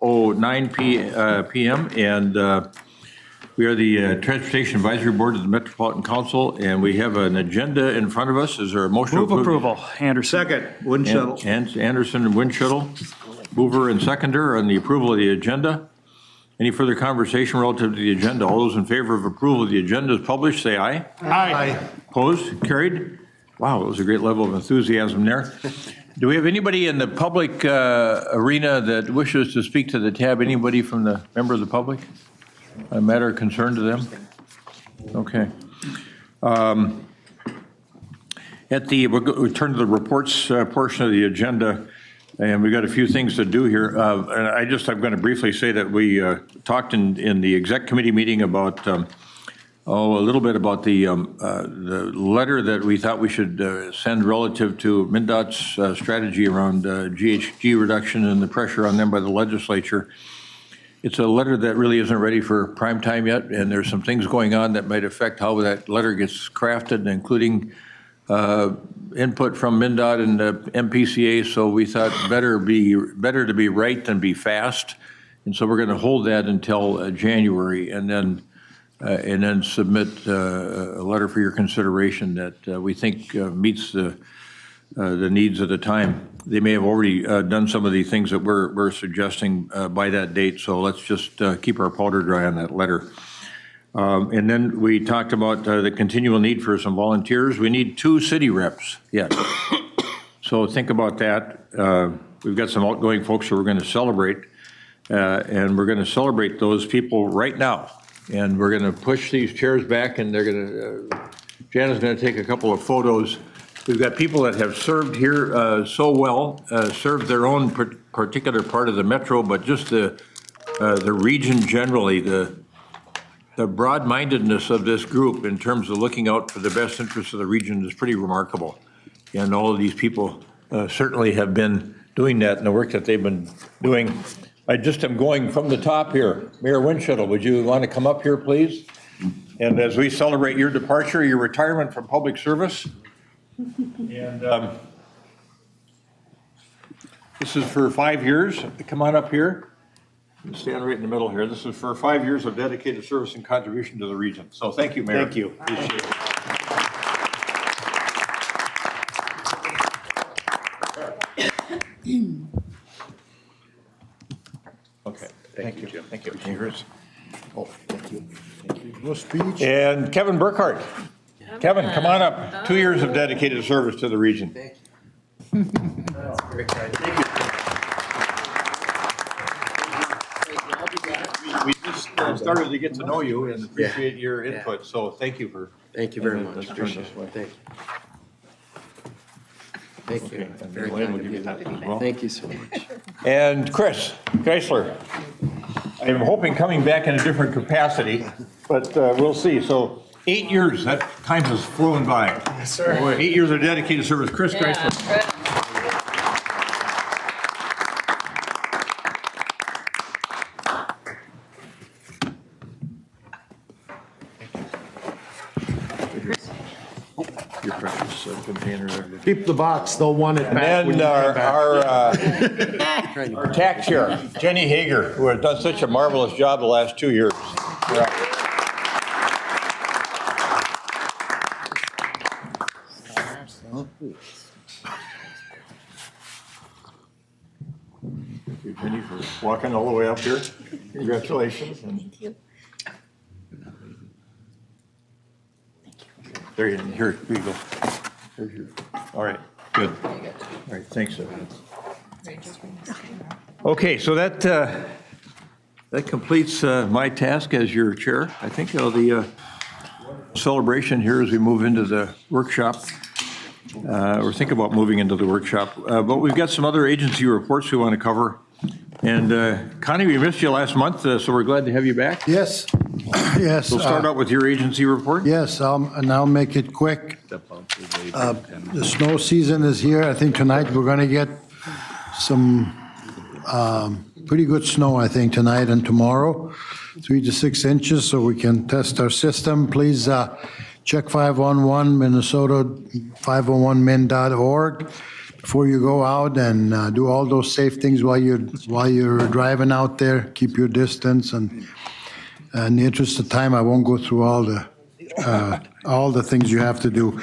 6:09 p.m. And we are the Transportation Advisory Board of the Metropolitan Council, and we have an agenda in front of us. Is there a motion? Move approval. Anderson. Second, Wind Shuttle. Anderson and Wind Shuttle. Mover and seconder on the approval of the agenda. Any further conversation relative to the agenda? All those in favor of approval of the agenda as published, say aye. Aye. Opposed? Carried? Wow, it was a great level of enthusiasm there. Do we have anybody in the public arena that wishes to speak to the tab? Anybody from the member of the public? A matter of concern to them? Okay. We'll turn to the reports portion of the agenda, and we've got a few things to do here. And I'm going to briefly say that we talked in the exec committee meeting about a little bit about the letter that we thought we should send relative to MnDOT's strategy around GHG reduction and the pressure on them by the legislature. It's a letter that really isn't ready for prime time yet, and there's some things going on that might affect how that letter gets crafted, including input from MnDOT and the MPCA. So we thought better to be right than be fast, and so we're going to hold that until January, and then submit a letter for your consideration that we think meets the needs of the time. They may have already done some of the things that we're suggesting by that date, so let's just keep our powder dry on that letter. And then we talked about the continual need for some volunteers. We need 2 city reps yet. So think about that. We've got some outgoing folks that we're going to celebrate, and we're going to celebrate those people right now. And we're going to push these chairs back, and Jana's going to take a couple of photos. We've got people that have served here so well, served their own particular part of the metro, but just the region generally, the broad-mindedness of this group in terms of looking out for the best interests of the region is pretty remarkable. And all of these people certainly have been doing that in the work that they've been doing. I just am going from the top here. Mayor Wind Shuttle, would you want to come up here, please? And as we celebrate your departure, your retirement from public service. And this is for 5 years. Come on up here. Stand right in the middle here. This is for 5 years of dedicated service and contribution to the region. So thank you, Mayor. Thank you. Appreciate it. Okay. Thank you. Thank you. Oh, thank you. Thank you. No speech. And Kevin Burkhart. Kevin, come on up. 2 years of dedicated service to the region. Thank you. That's very kind. Thank you. We just started to get to know you and appreciate your input, so thank you for. Thank you very much. Let's turn Appreciate this way. it. Thank you. And Very Elaine kind will of give you you. that as well. Thank you so much. And Chris Geisler. I'm hoping coming back in a different capacity, but we'll see. So 8 years, that time has flown by. Yes, sir. Boy, 8 years of dedicated service. Chris Geisler. Your precious container there. Keep the box, they'll want it back. And when then you come back. our tax sheriff, Jenny Hager, who has done such a marvelous job the last 2 years. Thank you, Jenny, for walking all the way up here. Congratulations. Thank you. There you go. Here you go. There's your, all right, good. All right, thanks. Okay, so that completes my task as your chair. I think the celebration here as we move into the workshop, or think about moving into the workshop. But we've got some other agency reports we want to cover. And Connie, we missed you last month, so we're glad to have you back. Yes, yes. We'll start out with your agency report. Yes, and I'll make it quick. The snow season is here. I think tonight we're going to get some pretty good snow, I think, tonight and tomorrow, 3 to 6 inches, so we can test our system. Please check 511 Minnesota, 501min.org. before you go out and do all those safe things while you're driving out there, keep your distance, and in the interest of time, I won't go through all the things you have to do.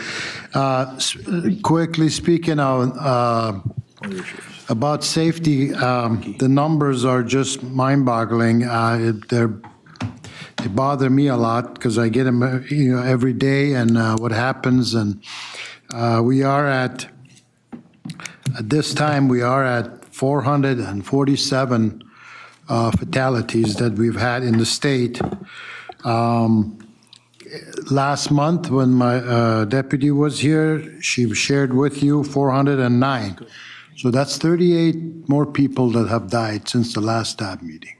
Quickly speaking about safety, the numbers are just mind-boggling. They bother me a lot because I get them, every day, and what happens. And we are at this time, we are at 447 fatalities that we've had in the state. Last month, when my deputy was here, she shared with you 409. So that's 38 more people that have died since the last staff meeting.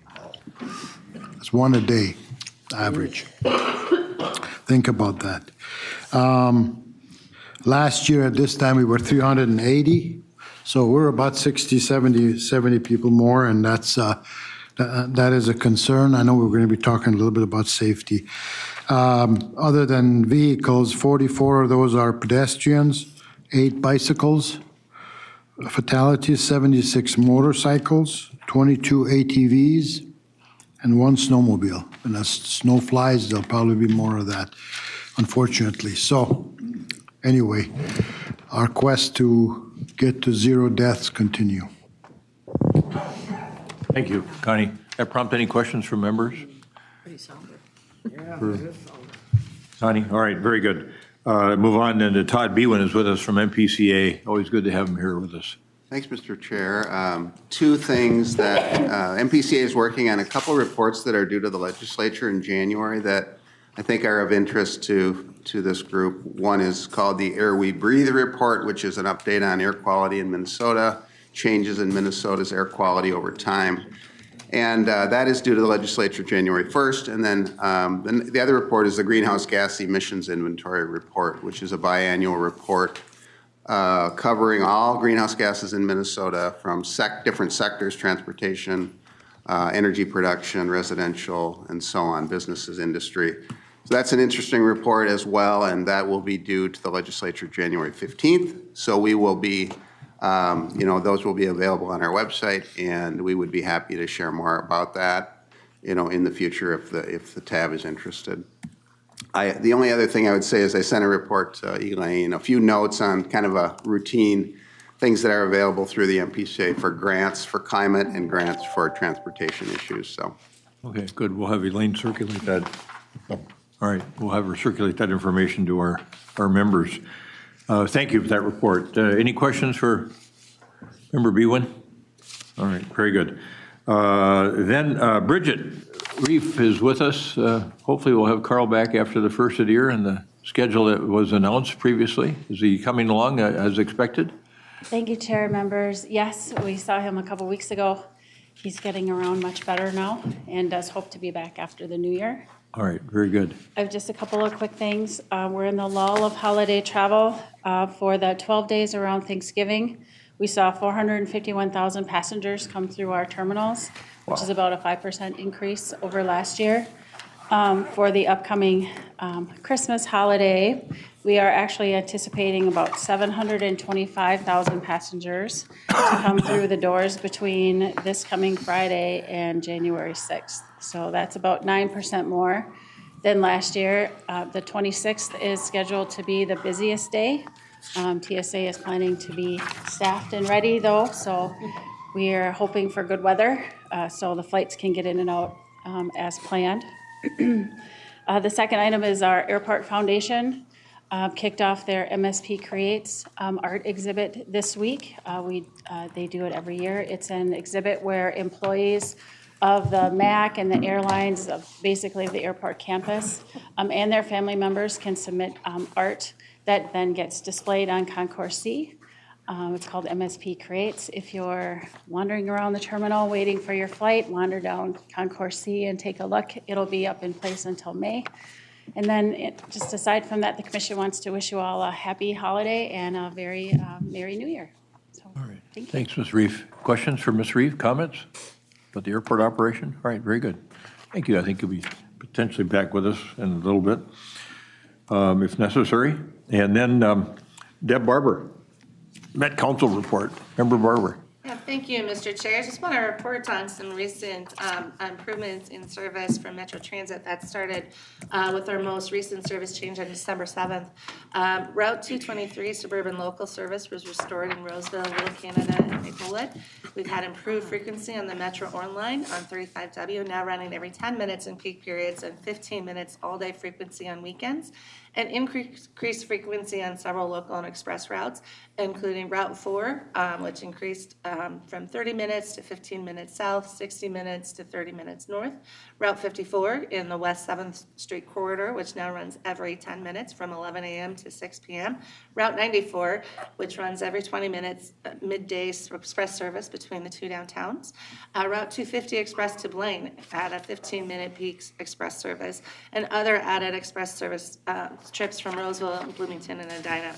That's one a day, average. Think about that. Last year at this time, we were 380. So we're about 60, 70 people more, and that is a concern. I know we're going to be talking a little bit about safety. Other than vehicles, 44 of those are pedestrians, 8 bicycles, fatalities, 76 motorcycles, 22 ATVs, and 1 snowmobile. And as snow flies, there'll probably be more of that, unfortunately. So anyway, our quest to get to 0 deaths continue. Thank you, Connie. That prompt any questions from members? Pretty somber. Connie, all right, very good. Move on then to Todd Bewan is with us from MPCA. Always good to have him here with us. Thanks, Mr. Chair. 2 things that MPCA is working on, a couple reports that are due to the legislature in January that I think are of interest to this group. One is called the Air We Breathe Report, which is an update on air quality in Minnesota, changes in Minnesota's air quality over time. And that is due to the legislature January 1st. And then the other report is the Greenhouse Gas Emissions Inventory Report, which is a biannual report covering all greenhouse gases in Minnesota from different sectors, transportation, energy production, residential, and so on, businesses, industry. So that's an interesting report as well, and that will be due to the legislature January 15th. So we will be, those will be available on our website, and we would be happy to share more about that, in the future if the tab is interested. The only other thing I would say is I sent a report to Elaine, a few notes on kind of a routine things that are available through the MPCA for grants for climate and grants for transportation issues. So, Okay, good. We'll have Elaine circulate that. All right, we'll have her circulate that information to our members. Thank you for that report. Any questions for Member Bewan? All right, very good. Then Bridget Reef is with us. Hopefully we'll have Carl back after the first of the year and the schedule that was announced previously. Is he coming along as expected? Thank you, Chair, members. Yes, we saw him a couple weeks ago. He's getting around much better now and does hope to be back after the new year. All right, very good. I have just a couple of quick things. We're in the lull of holiday travel for the 12 days around Thanksgiving. We saw 451,000 passengers come through our terminals, which is about a 5% increase over last year. For the upcoming Christmas holiday, we are actually anticipating about 725,000 passengers to come through the doors between this coming Friday and January 6th. So that's about 9% more than last year. The 26th is scheduled to be the busiest day. TSA is planning to be staffed and ready though, so we are hoping for good weather so the flights can get in and out as planned. The second item is our Airport Foundation kicked off their MSP Creates art exhibit this week. They do it every year. It's an exhibit where employees of the MAC and the airlines, basically the airport campus, and their family members can submit art that then gets displayed on Concourse C. It's called MSP Creates. If you're wandering around the terminal waiting for your flight, wander down Concourse C and take a look. It'll be up in place until May. And then just aside from that, the commission wants to wish you all a happy holiday and a very Merry New Year. So, All right, thank you. thanks, Ms. Reef. Questions for Ms. Reef, comments about the airport operation? All right, very good. Thank you. I think you'll be potentially back with us in a little bit, if necessary. And then Deb Barber. Met Council report. Member Barber. Yeah, thank you, Mr. Chair. I just want to report on some recent improvements in service from Metro Transit that started with our most recent service change on December 7th. Route 223 suburban local service was restored in Roseville, Little Canada, and Maplewood. We've had improved frequency on the Metro Orange line on 35W, now running every 10 minutes in peak periods and 15 minutes all-day frequency on weekends, and increased frequency on several local and express routes, including Route 4, which increased from 30 minutes to 15 minutes south, 60 minutes to 30 minutes north. Route 54 in the West 7th Street corridor, which now runs every 10 minutes from 11 a.m. to 6 p.m. Route 94, which runs every 20 minutes midday express service between the two downtowns. Route 250 express to Blaine at a 15-minute peak express service, and other added express service trips from Roseville, Bloomington, and Edina.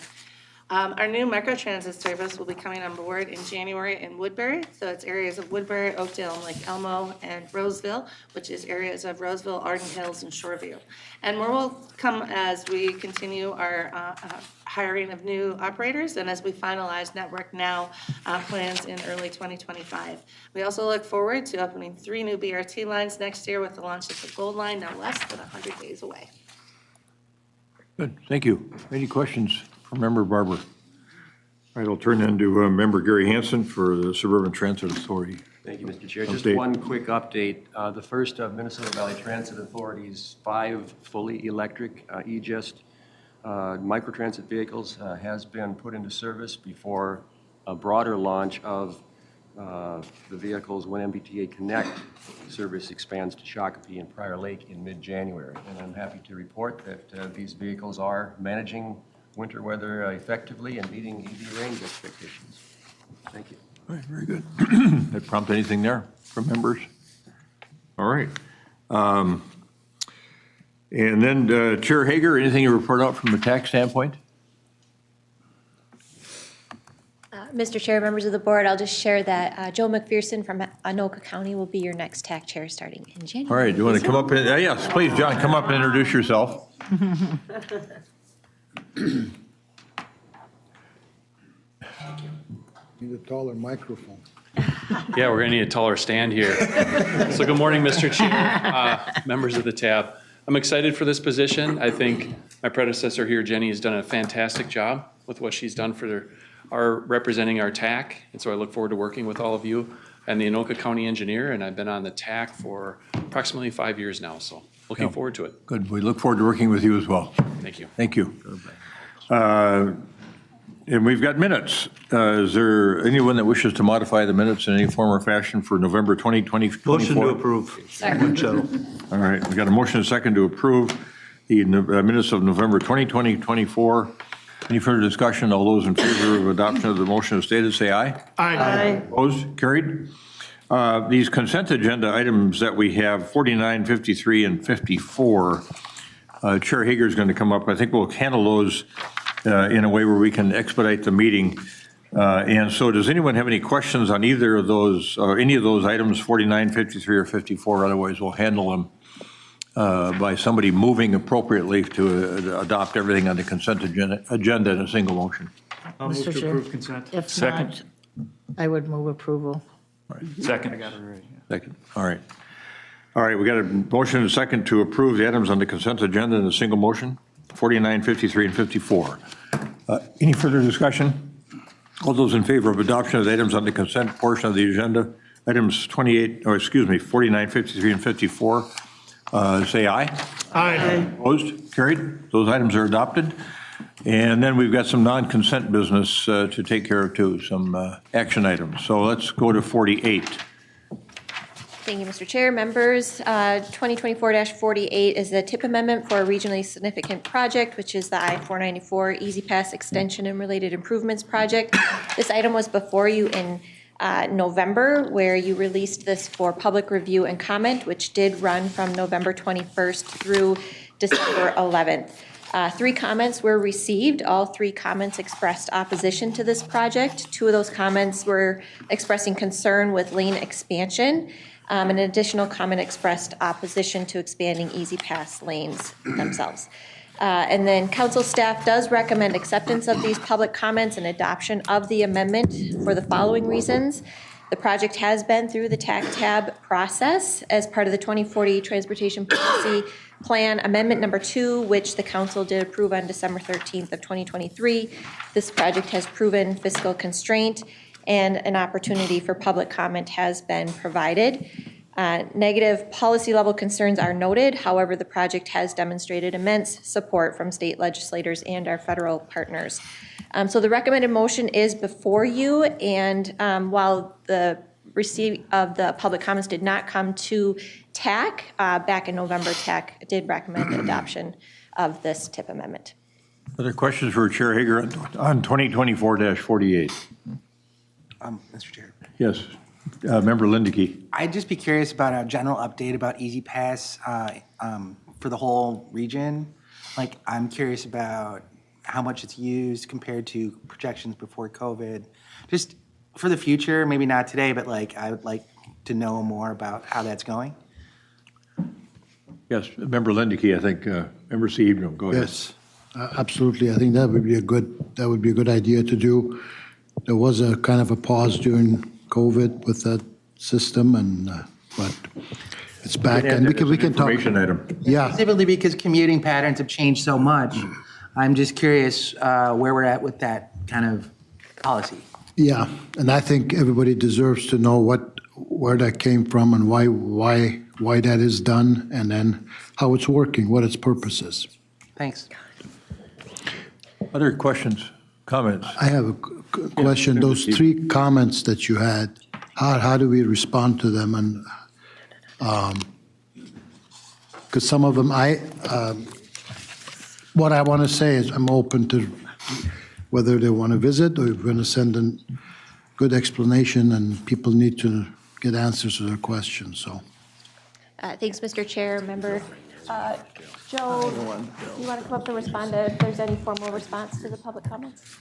Our new microtransit service will be coming on board in January in Woodbury. So it's areas of Woodbury, Oakdale, and Lake Elmo, and Roseville, which is areas of Roseville, Arden Hills, and Shoreview. And more will come as we continue our hiring of new operators and as we finalize Network Now plans in early 2025. We also look forward to opening 3 new BRT lines next year with the launch of the Gold Line now less than 100 days away. Good, thank you. Any questions for Member Barber? All right, I'll turn then to Member Gary Hansen for the Suburban Transit Authority. Thank you, Mr. Chair. Just Update. one quick update. The first of Minnesota Valley Transit Authority's 5 fully electric e-Just microtransit vehicles has been put into service before a broader launch of the vehicles when MBTA Connect service expands to Shakopee and Prior Lake in mid-January. And I'm happy to report that these vehicles are managing winter weather effectively and meeting EV range expectations. Thank you. All right, very good. That prompt anything there from members? All right. And then Chair Hager, anything you report out from the tax standpoint? Mr. Chair, members of the board, I'll just share that Joe McPherson from Anoka County will be your next TAC chair starting in January. All right, do you want to come up and, yes, please, John, come up and introduce yourself. Need a taller microphone. Yeah, we're going to need a taller stand here. So good morning, Mr. Chair, members of the TAB. I'm excited for this position. I think my predecessor here, Jenny, has done a fantastic job with what she's done for our representing our TAC. And so I look forward to working with all of you. I'm the Anoka County engineer, and I've been on the TAC for approximately 5 years now. So looking forward to it. Good, we look forward to working with you as well. Thank you. Thank you. And we've got minutes. Is there anyone that wishes to modify the minutes in any form or fashion for November 2024? Motion to approve. All right, we got a motion and a second to approve the minutes of November 2024. Any further discussion? All those in favor of adoption of the motion as stated, say aye. Aye. Opposed? Carried. These consent agenda items that we have, 49, 53, and 54, Chair Hager is going to come up. I think we'll handle those in a way where we can expedite the meeting. And so does anyone have any questions on either of those, or any of those items, 49, 53, or 54? Otherwise, we'll handle them by somebody moving appropriately to adopt everything on the consent agenda in a single motion. I'll move to approve consent. If not, I would move approval. Second. I got it right. Second, all right. All right, we got a motion and a second to approve the items on the consent agenda in a single motion, 49, 53, and 54. Any further discussion? All those in favor of adoption of the items on the consent portion of the agenda, items 49, 53, and 54, say aye. Aye. Opposed? Carried. Those items are adopted. And then we've got some non-consent business to take care of too, some action items. So let's go to 48. Thank you, Mr. Chair. Members, 2024-48 is the TIP amendment for a regionally significant project, which is the I-494 Easy Pass Extension and Related Improvements Project. This item was before you in November, where you released this for public review and comment, which did run from November 21st through December 11th. 3 comments were received. All 3 comments expressed opposition to this project. 2 of those comments were expressing concern with lane expansion. An additional comment expressed opposition to expanding Easy Pass lanes themselves. And then council staff does recommend acceptance of these public comments and adoption of the amendment for the following reasons. The project has been through the TAC tab process as part of the 2040 Transportation Policy Plan Amendment Number 2, which the council did approve on December 13th of 2023. This project has proven fiscal constraint, and an opportunity for public comment has been provided. Negative policy level concerns are noted. However, the project has demonstrated immense support from state legislators and our federal partners. So the recommended motion is before you, and while the receipt of the public comments did not come to TAC, back in November, TAC did recommend adoption of this TIP amendment. Other questions for Chair Hager on 2024-48? Mr. Chair. Yes, Member Lindeke. I'd just be curious about a general update about Easy Pass for the whole region. Like, I'm curious about how much it's used compared to projections before COVID. Just for the future, maybe not today, but like I would like to know more about how that's going. Yes, Member Lindeke, I think, Member Seagram, go ahead. Yes, absolutely. I think that would be a good idea to do. There was a kind of a pause during COVID with that system, and but it's back, and we can talk. Information item. Yeah, Specifically because commuting patterns have changed so much. I'm just curious where we're at with that kind of policy. yeah, and I think everybody deserves to know where that came from and why that is done, and then how it's working, what its purpose is. Thanks. Other questions, comments? I have a question. Those three comments that you had, how do we respond to them? And because some of them, what I want to say is I'm open to whether they want to visit or if we're going to send a good explanation, and people need to get answers to their questions. So, Thanks, Mr. Chair. Member Joe, you want to come up and respond to if there's any formal response to the public comments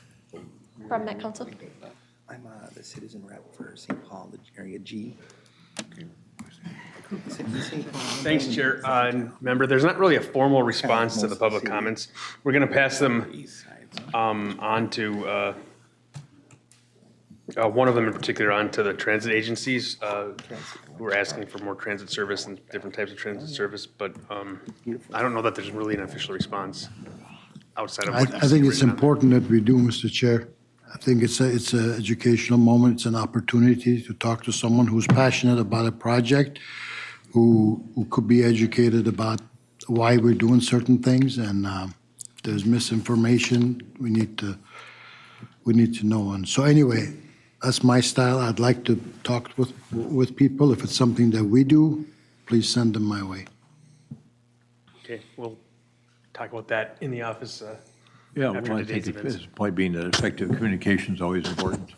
from that council? I'm the citizen rep for St. Paul, the area G. Thanks, Chair. Member, there's not really a formal response to the public comments. We're going to pass them on to, one of them in particular, on to the transit agencies who are asking for more transit service and different types of transit service, but I don't know that there's really an official response outside of what you I think see it's written on important that we do, Mr. Chair. I think it's an educational moment. It's an opportunity to talk to someone who's passionate about a project, who could be educated about why we're doing certain things, and there's misinformation we need to know. And so anyway, that's my style. I'd like to talk with people. If it's something that we do, please send them my way. Okay, we'll talk about that in the office Yeah, after well, I today's think events. the point being that effective communication is always important.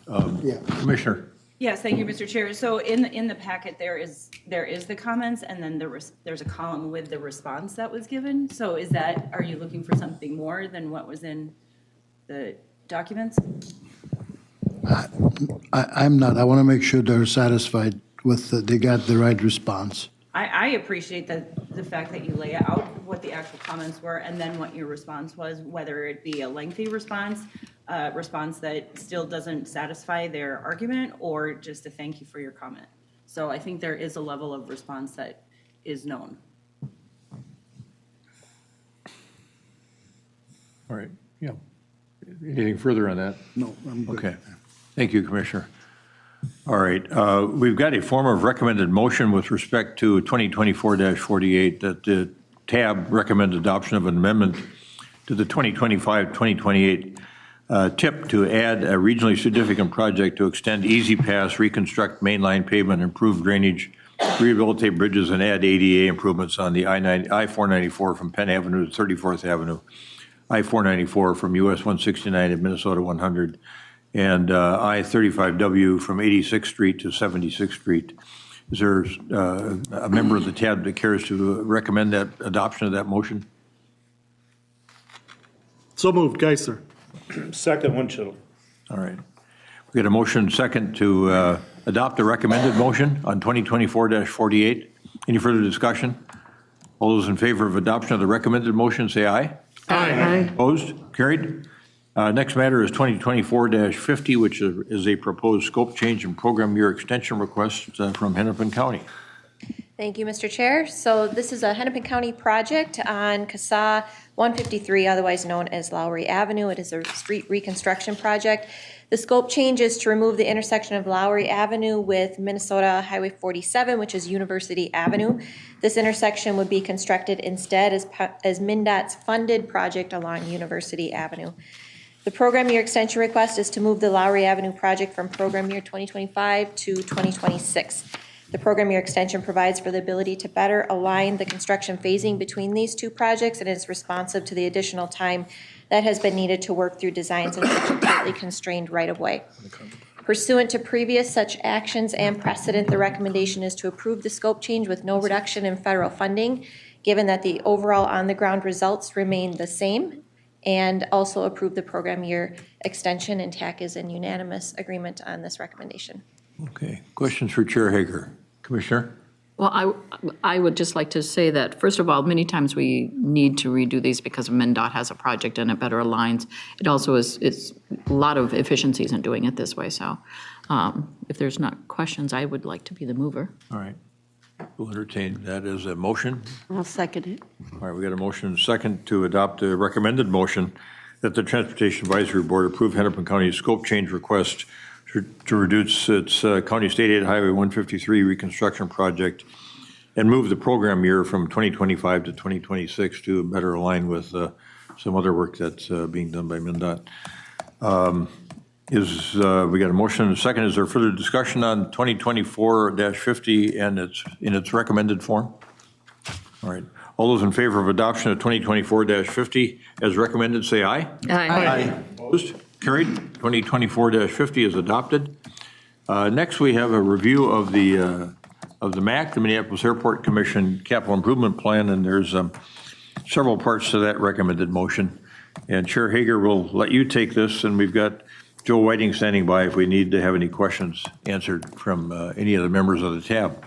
Commissioner. Yes, thank you, Mr. Chair. So in the packet, there is the comments, and then there's a column with the response that was given. So are you looking for something more than what was in the documents? I'm not. I want to make sure they're satisfied with they got the right response. I appreciate the fact that you lay out what the actual comments were and then what your response was, whether it be a lengthy response, a response that still doesn't satisfy their argument, or just a thank you for your comment. So I think there is a level of response that is known. All right, yeah. Anything further on that? No, I'm good. Okay. Thank you, Commissioner. All right, we've got a form of recommended motion with respect to 2024-48 that the TAB recommends adoption of an amendment to the 2025-2028 TIP to add a regionally significant project to extend Easy Pass, reconstruct mainline pavement, improve drainage, rehabilitate bridges, and add ADA improvements on the I-494 from Penn Avenue to 34th Avenue, I-494 from US 169 to Minnesota 100, and I-35W from 86th Street to 76th Street. Is there a member of the TAB that cares to recommend that adoption of that motion? So moved, Geisler. Second, Winchell. All right. We got a motion second to adopt the recommended motion on 2024-48. Any further discussion? All those in favor of adoption of the recommended motion, say aye. Aye. Opposed? Carried. Next matter is 2024-50, which is a proposed scope change and program year extension request from Hennepin County. Thank you, Mr. Chair. So this is a Hennepin County project on CASA 153, otherwise known as Lowry Avenue. It is a street reconstruction project. The scope change is to remove the intersection of Lowry Avenue with Minnesota Highway 47, which is University Avenue. This intersection would be constructed instead as MnDOT's funded project along University Avenue. The program year extension request is to move the Lowry Avenue project from program year 2025 to 2026. The program year extension provides for the ability to better align the construction phasing between these two projects and is responsive to the additional time that has been needed to work through designs in such a tightly constrained right-of-way. Pursuant to previous such actions and precedent, the recommendation is to approve the scope change with no reduction in federal funding, given that the overall on-the-ground results remain the same, and also approve the program year extension, and TAC is in unanimous agreement on this recommendation. Okay. Questions for Chair Hager? Commissioner? Well, I would just like to say that, first of all, many times we need to redo these because MnDOT has a project and it better aligns. It also is a lot of efficiencies in doing it this way. So if there's not questions, I would like to be the mover. All right. We'll entertain that as a motion. I'll second it. All right, we got a motion and a second to adopt a recommended motion that the Transportation Advisory Board approve Hennepin County's scope change request to reduce its County State Aid Highway 153 reconstruction project and move the program year from 2025 to 2026 to better align with some other work that's being done by MnDOT. We got a motion and a second. Is there further discussion on 2024-50 and in its recommended form? All right. All those in favor of adoption of 2024-50 as recommended, say aye. Aye. Opposed? Carried. 2024-50 is adopted. Next, we have a review of the MAC, the Minneapolis Airport Commission Capital Improvement Plan, and there's several parts to that recommended motion. And Chair Hager will let you take this, and we've got Joe Whiting standing by if we need to have any questions answered from any of the members of the tab.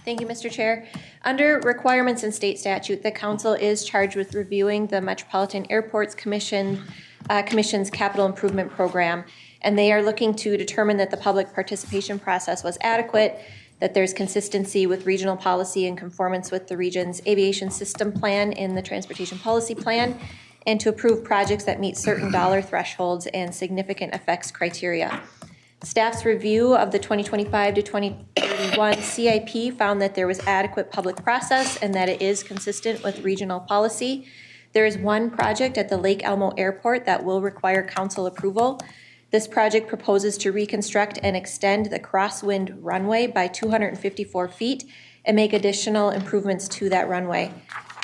Thank you, Mr. Chair. Under requirements in state statute, the council is charged with reviewing the Metropolitan Airports Commission's capital improvement program, and they are looking to determine that the public participation process was adequate, that there's consistency with regional policy in conformance with the region's aviation system plan in the transportation policy plan, and to approve projects that meet certain dollar thresholds and significant effects criteria. Staff's review of the 2025 to 2031 CIP found that there was adequate public process and that it is consistent with regional policy. There is one project at the Lake Elmo Airport that will require council approval. This project proposes to reconstruct and extend the crosswind runway by 254 feet and make additional improvements to that runway.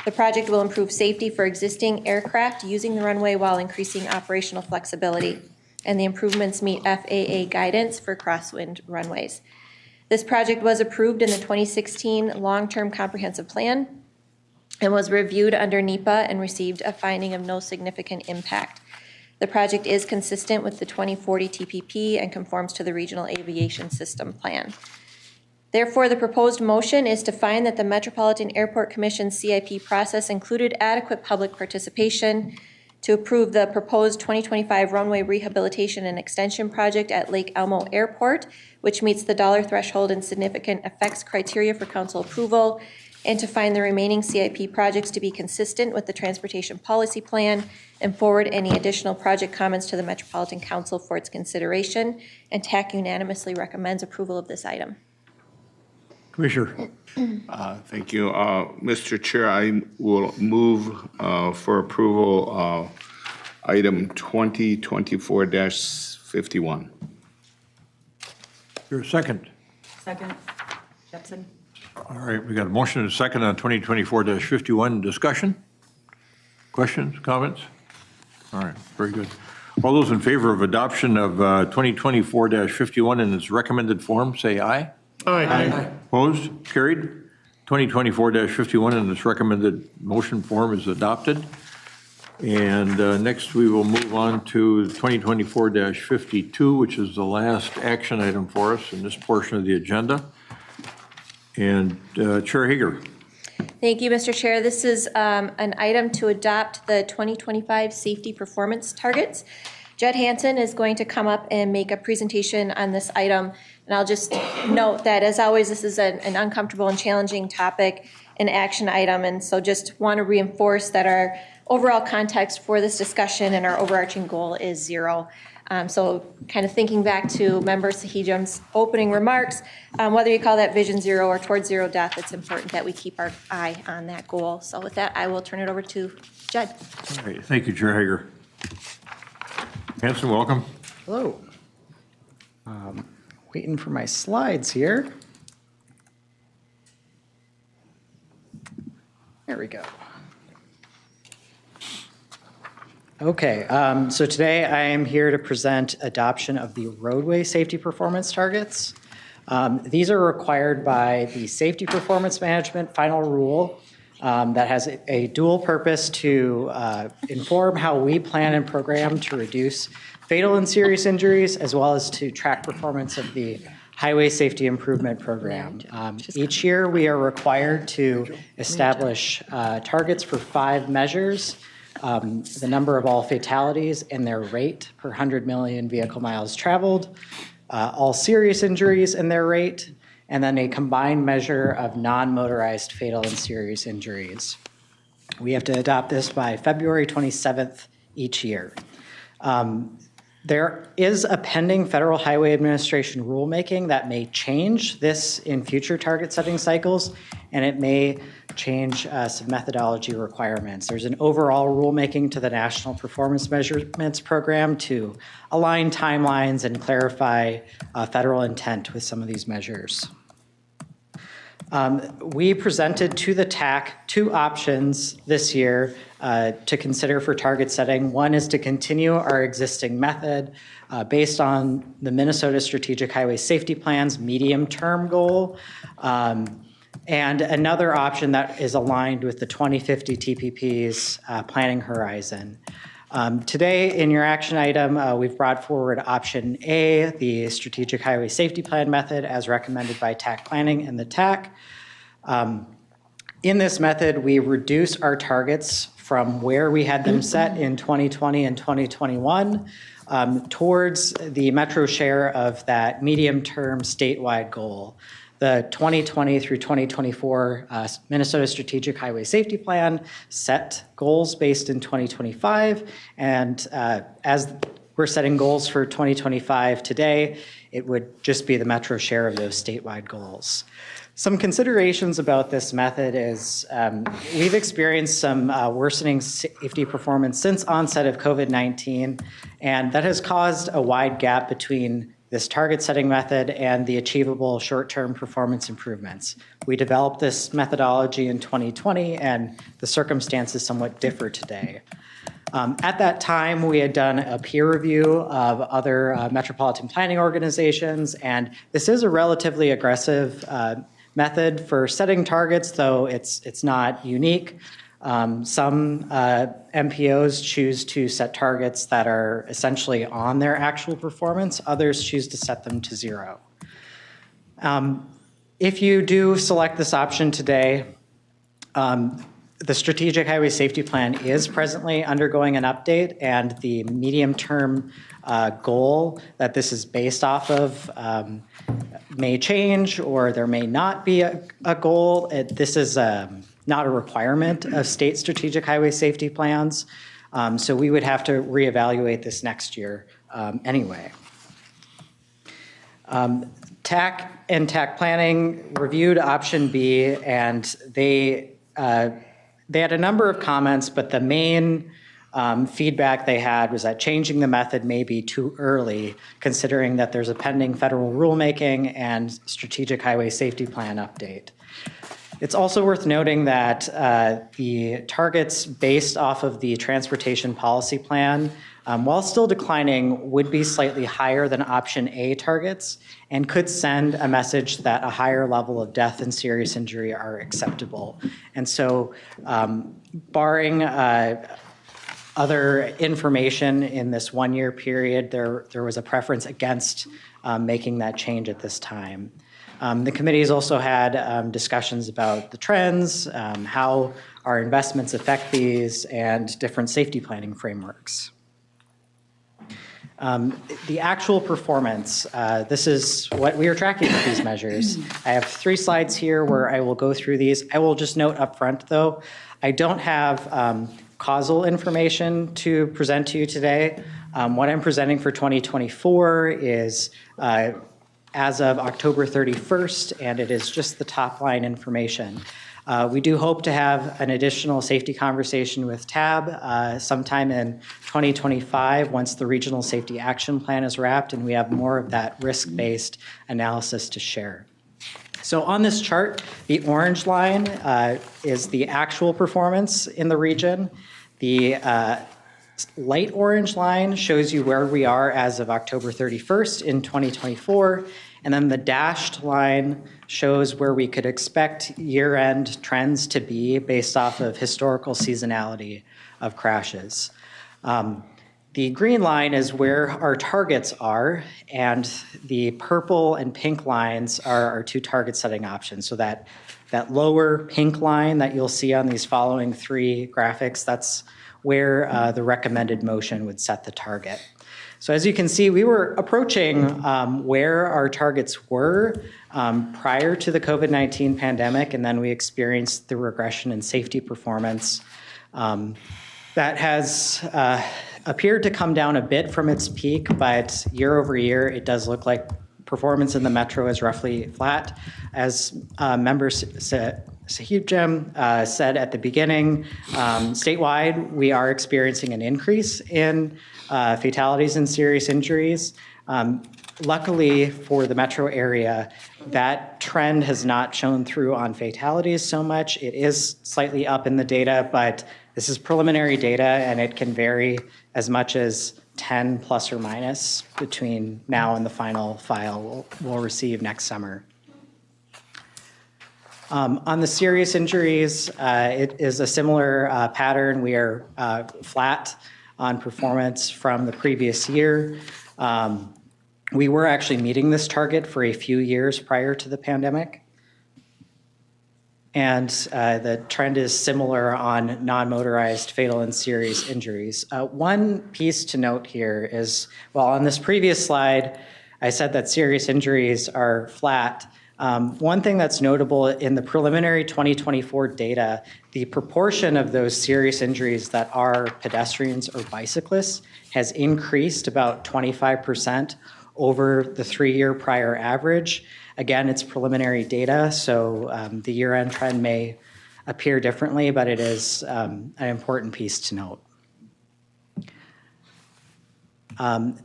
The project will improve safety for existing aircraft using the runway while increasing operational flexibility, and the improvements meet FAA guidance for crosswind runways. This project was approved in the 2016 Long-Term Comprehensive Plan and was reviewed under NEPA and received a finding of no significant impact. The project is consistent with the 2040 TPP and conforms to the Regional Aviation System Plan. Therefore, the proposed motion is to find that the Metropolitan Airport Commission CIP process included adequate public participation, to approve the proposed 2025 runway rehabilitation and extension project at Lake Elmo Airport, which meets the dollar threshold and significant effects criteria for council approval, and to find the remaining CIP projects to be consistent with the transportation policy plan and forward any additional project comments to the Metropolitan Council for its consideration. And TAC unanimously recommends approval of this item. Commissioner. Thank you. Mr. Chair, I will move for approval item 2024-51. Your second. Second, Jepson. All right, we got a motion and a second on 2024-51. Discussion? Questions, comments? All right, very good. All those in favor of adoption of 2024-51 in its recommended form, say aye. Aye. Opposed? Carried. 2024-51 in its recommended motion form is adopted. And next we will move on to 2024-52, which is the last action item for us in this portion of the agenda. And Chair Hager. Thank you, Mr. Chair. This is an item to adopt the 2025 safety performance targets. Jed Hansen is going to come up and make a presentation on this item. And I'll just note that, as always, this is an uncomfortable and challenging topic, an action item. And so just want to reinforce that our overall context for this discussion and our overarching goal is zero. So kind of thinking back to Member Sahijam's opening remarks, whether you call that Vision Zero or Towards Zero Death, it's important that we keep our eye on that goal. So with that, I will turn it over to Jed. All right, thank you, Chair Hager. Hanson, welcome. Hello. Waiting for my slides here. There we go. Okay, so today I am here to present adoption of the roadway safety performance targets. These are required by the Safety Performance Management Final Rule that has a dual purpose to inform how we plan and program to reduce fatal and serious injuries, as well as to track performance of the Highway Safety Improvement Program. Each year we are required to establish targets for 5 measures. The number of all fatalities and their rate per 100 million vehicle miles traveled, all serious injuries and their rate, and then a combined measure of non-motorized fatal and serious injuries. We have to adopt this by February 27th each year. There is a pending Federal Highway Administration rulemaking that may change this in future target setting cycles, and it may change some methodology requirements. There's an overall rulemaking to the National Performance Measurements Program to align timelines and clarify federal intent with some of these measures. We presented to the TAC 2 options this year to consider for target setting. One is to continue our existing method based on the Minnesota Strategic Highway Safety Plan's medium-term goal, and another option that is aligned with the 2050 TPP's planning horizon. Today, in your action item, we've brought forward option A, the Strategic Highway Safety Plan method as recommended by TAC Planning and the TAC. In this method, we reduce our targets from where we had them set in 2020 and 2021 towards the metro share of that medium-term statewide goal. The 2020 through 2024 Minnesota Strategic Highway Safety Plan set goals based in 2025, and as we're setting goals for 2025 today, it would just be the metro share of those statewide goals. Some considerations about this method is we've experienced some worsening safety performance since onset of COVID-19, and that has caused a wide gap between this target setting method and the achievable short-term performance improvements. We developed this methodology in 2020, and the circumstances somewhat differ today. At that time, we had done a peer review of other metropolitan planning organizations, and this is a relatively aggressive method for setting targets, though it's not unique. Some MPOs choose to set targets that are essentially on their actual performance. Others choose to set them to 0. If you do select this option today, the Strategic Highway Safety Plan is presently undergoing an update, and the medium-term goal that this is based off of may change, or there may not be a goal. This is not a requirement of state strategic highway safety plans, so we would have to reevaluate this next year anyway. TAC and TAC Planning reviewed option B, and they had a number of comments, but the main feedback they had was that changing the method may be too early, considering that there's a pending federal rulemaking and strategic highway safety plan update. It's also worth noting that the targets based off of the transportation policy plan, while still declining, would be slightly higher than option A targets and could send a message that a higher level of death and serious injury are acceptable. And so barring other information in this 1-year period, there was a preference against making that change at this time. The committee has also had discussions about the trends, how our investments affect these, and different safety planning frameworks. The actual performance, this is what we are tracking with these measures. I have 3 slides here where I will go through these. I will just note up front, though, I don't have causal information to present to you today. What I'm presenting for 2024 is as of October 31st, and it is just the top line information. We do hope to have an additional safety conversation with TAB sometime in 2025 once the Regional Safety Action Plan is wrapped and we have more of that risk-based analysis to share. So on this chart, the orange line is the actual performance in the region. The light orange line shows you where we are as of October 31st in 2024. And then the dashed line shows where we could expect year-end trends to be based off of historical seasonality of crashes. The green line is where our targets are, and the purple and pink lines are our 2 target setting options. So that lower pink line that you'll see on these following 3 graphics, that's where the recommended motion would set the target. So as you can see, we were approaching where our targets were prior to the COVID-19 pandemic, and then we experienced the regression in safety performance that has appeared to come down a bit from its peak, but year over year, it does look like performance in the metro is roughly flat. As Member Sahib said at the beginning, statewide, we are experiencing an increase in fatalities and serious injuries. Luckily for the metro area, that trend has not shown through on fatalities so much. It is slightly up in the data, but this is preliminary data and it can vary as much as 10 plus or minus between now and the final file we'll receive next summer. On the serious injuries, it is a similar pattern. We are flat on performance from the previous year. We were actually meeting this target for a few years prior to the pandemic. And the trend is similar on non-motorized fatal and serious injuries. One piece to note here is, well, on this previous slide, I said that serious injuries are flat. One thing that's notable in the preliminary 2024 data, the proportion of those serious injuries that are pedestrians or bicyclists has increased about 25% over the 3-year prior average. Again, it's preliminary data, so the year-end trend may appear differently, but it is an important piece to note.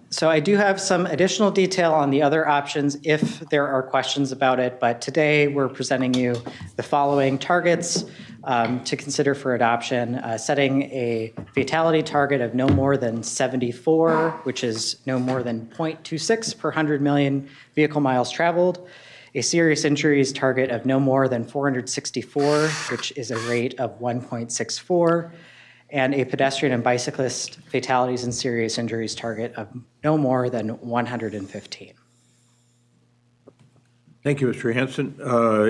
So I do have some additional detail on the other options if there are questions about it, but today we're presenting you the following targets to consider for adoption, setting a fatality target of no more than 74, which is no more than 0.26 per 100 million vehicle miles traveled, a serious injuries target of no more than 464, which is a rate of 1.64, and a pedestrian and bicyclist fatalities and serious injuries target of no more than 115. Thank you, Mr. Hansen.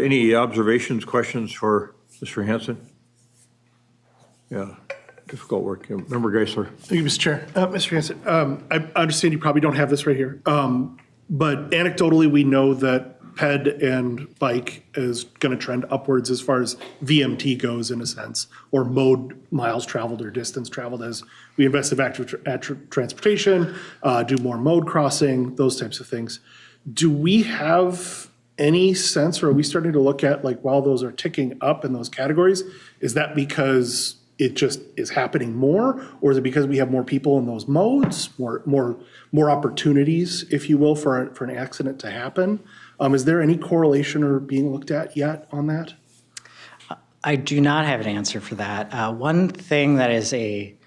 Any observations, questions for Mr. Hansen? Yeah, difficult work. Member Geisler. Thank you, Mr. Chair. Mr. Hansen, I understand you probably don't have this right here, but anecdotally, we know that PED and bike is going to trend upwards as far as VMT goes, in a sense, or mode miles traveled or distance traveled, as we invest in active transportation, do more mode crossing, those types of things. Do we have any sense, or are we starting to look at, like, while those are ticking up in those categories, is that because it just is happening more, or is it because we have more people in those modes, more opportunities, if you will, for an accident to happen? Is there any correlation or being looked at yet on that? I do not have an answer for that. One thing that is a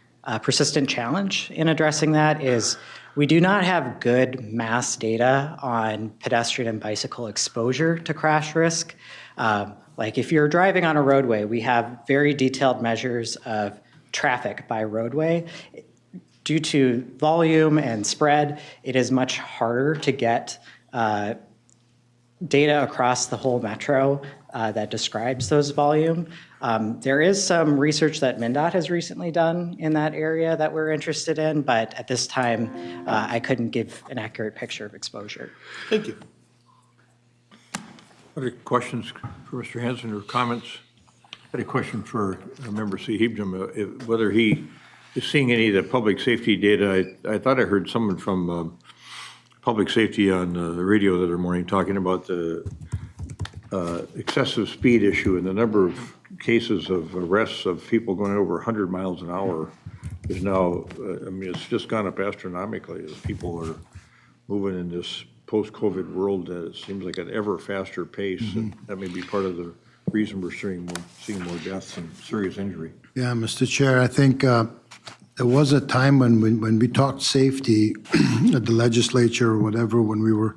persistent challenge in addressing that is we do not have good mass data on pedestrian and bicycle exposure to crash risk. Like if you're driving on a roadway, we have very detailed measures of traffic by roadway. Due to volume and spread, it is much harder to get data across the whole metro that describes those volume. There is some research that MnDOT has recently done in that area that we're interested in, but at this time, I couldn't give an accurate picture of exposure. Thank you. Other questions for Mr. Hanson or comments? I had a question for Member C. Hebden, whether he is seeing any of the public safety data. I thought I heard someone from public safety on the radio the other morning talking about the excessive speed issue and the number of cases of arrests of people going over 100 miles an hour is now, I mean, it's just gone up astronomically as people are moving in this post-COVID world that it seems like an ever faster pace. And that may be part of the reason we're seeing more deaths and serious injury. Yeah, Mr. Chair, I think there was a time when we talked safety at the legislature or whatever, when we were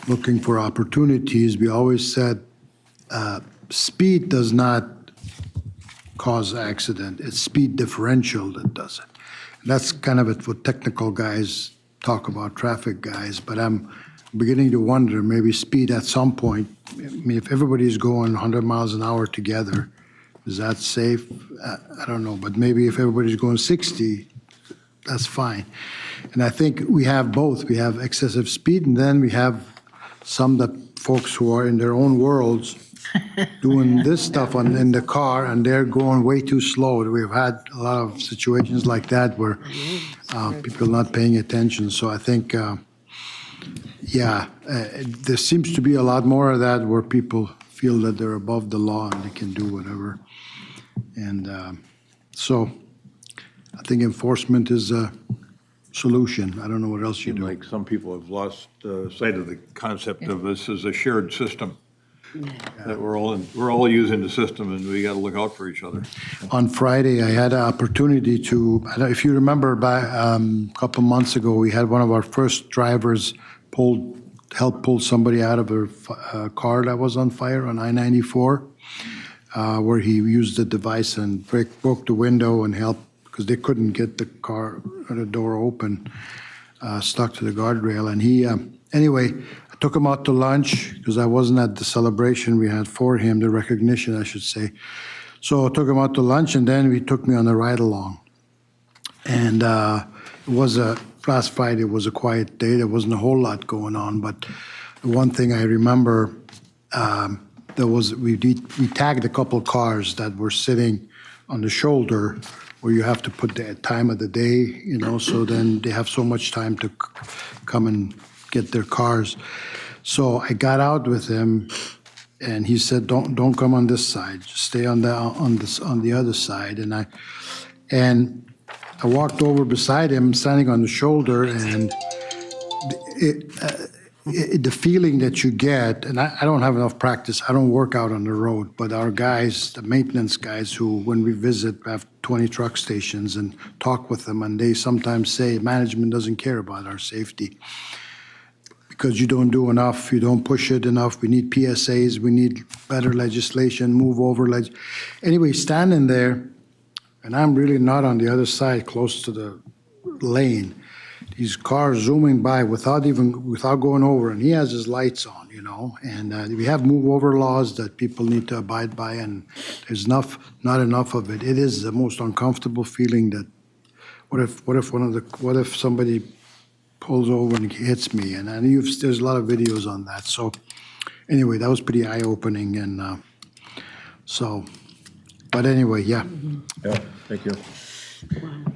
looking for opportunities, we always said speed does not cause accident. It's speed differential that does it. And that's kind of what technical guys talk about, traffic guys, but I'm beginning to wonder, maybe speed at some point, I mean, if everybody's going 100 miles an hour together, is that safe? I don't know, but maybe if everybody's going 60, that's fine. And I think we have both. We have excessive speed, and then we have some that folks who are in their own worlds doing this stuff in the car, and they're going way too slow. We've had a lot of situations like that where people not paying attention. So I think, there seems to be a lot more of that where people feel that they're above the law and they can do whatever. And so I think enforcement is a solution. I don't know what else you do. Like some people have lost sight of the concept of this as a shared system. That we're all using the system, and we got to look out for each other. On Friday, I had an opportunity to, I don't know if you remember, a couple months ago, we had one of our first drivers help pull somebody out of a car that was on fire on I-94, where he used the device and broke the window and helped, because they couldn't get the car or the door open, stuck to the guardrail. And he, anyway, I took him out to lunch because I wasn't at the celebration we had for him, the recognition, I should say. So I took him out to lunch, and then he took me on a ride along. And it was last Friday was a quiet day. There wasn't a whole lot going on, but the one thing I remember, we tagged a couple cars that were sitting on the shoulder where you have to put the time of the day, so then they have so much time to come and get their cars. So I got out with him, and he said, "Don't come on this side. Just stay on the other side." And I walked over beside him, standing on the shoulder, and the feeling that you get, and I don't have enough practice. I don't work out on the road, but our guys, the maintenance guys, who when we visit have 20 truck stations and talk with them, and they sometimes say management doesn't care about our safety because you don't do enough, you don't push it enough. We need PSAs, we need better legislation, move over. Anyway, standing there, and I'm really not on the other side, close to the lane. These cars zooming by without going over, and he has his lights on, and we have move over laws that people need to abide by, and there's not enough of it. It is the most uncomfortable feeling that what if somebody pulls over and hits me, and there's a lot of videos on that. So anyway, that was pretty eye-opening, and but anyway, yeah. Yeah, thank you.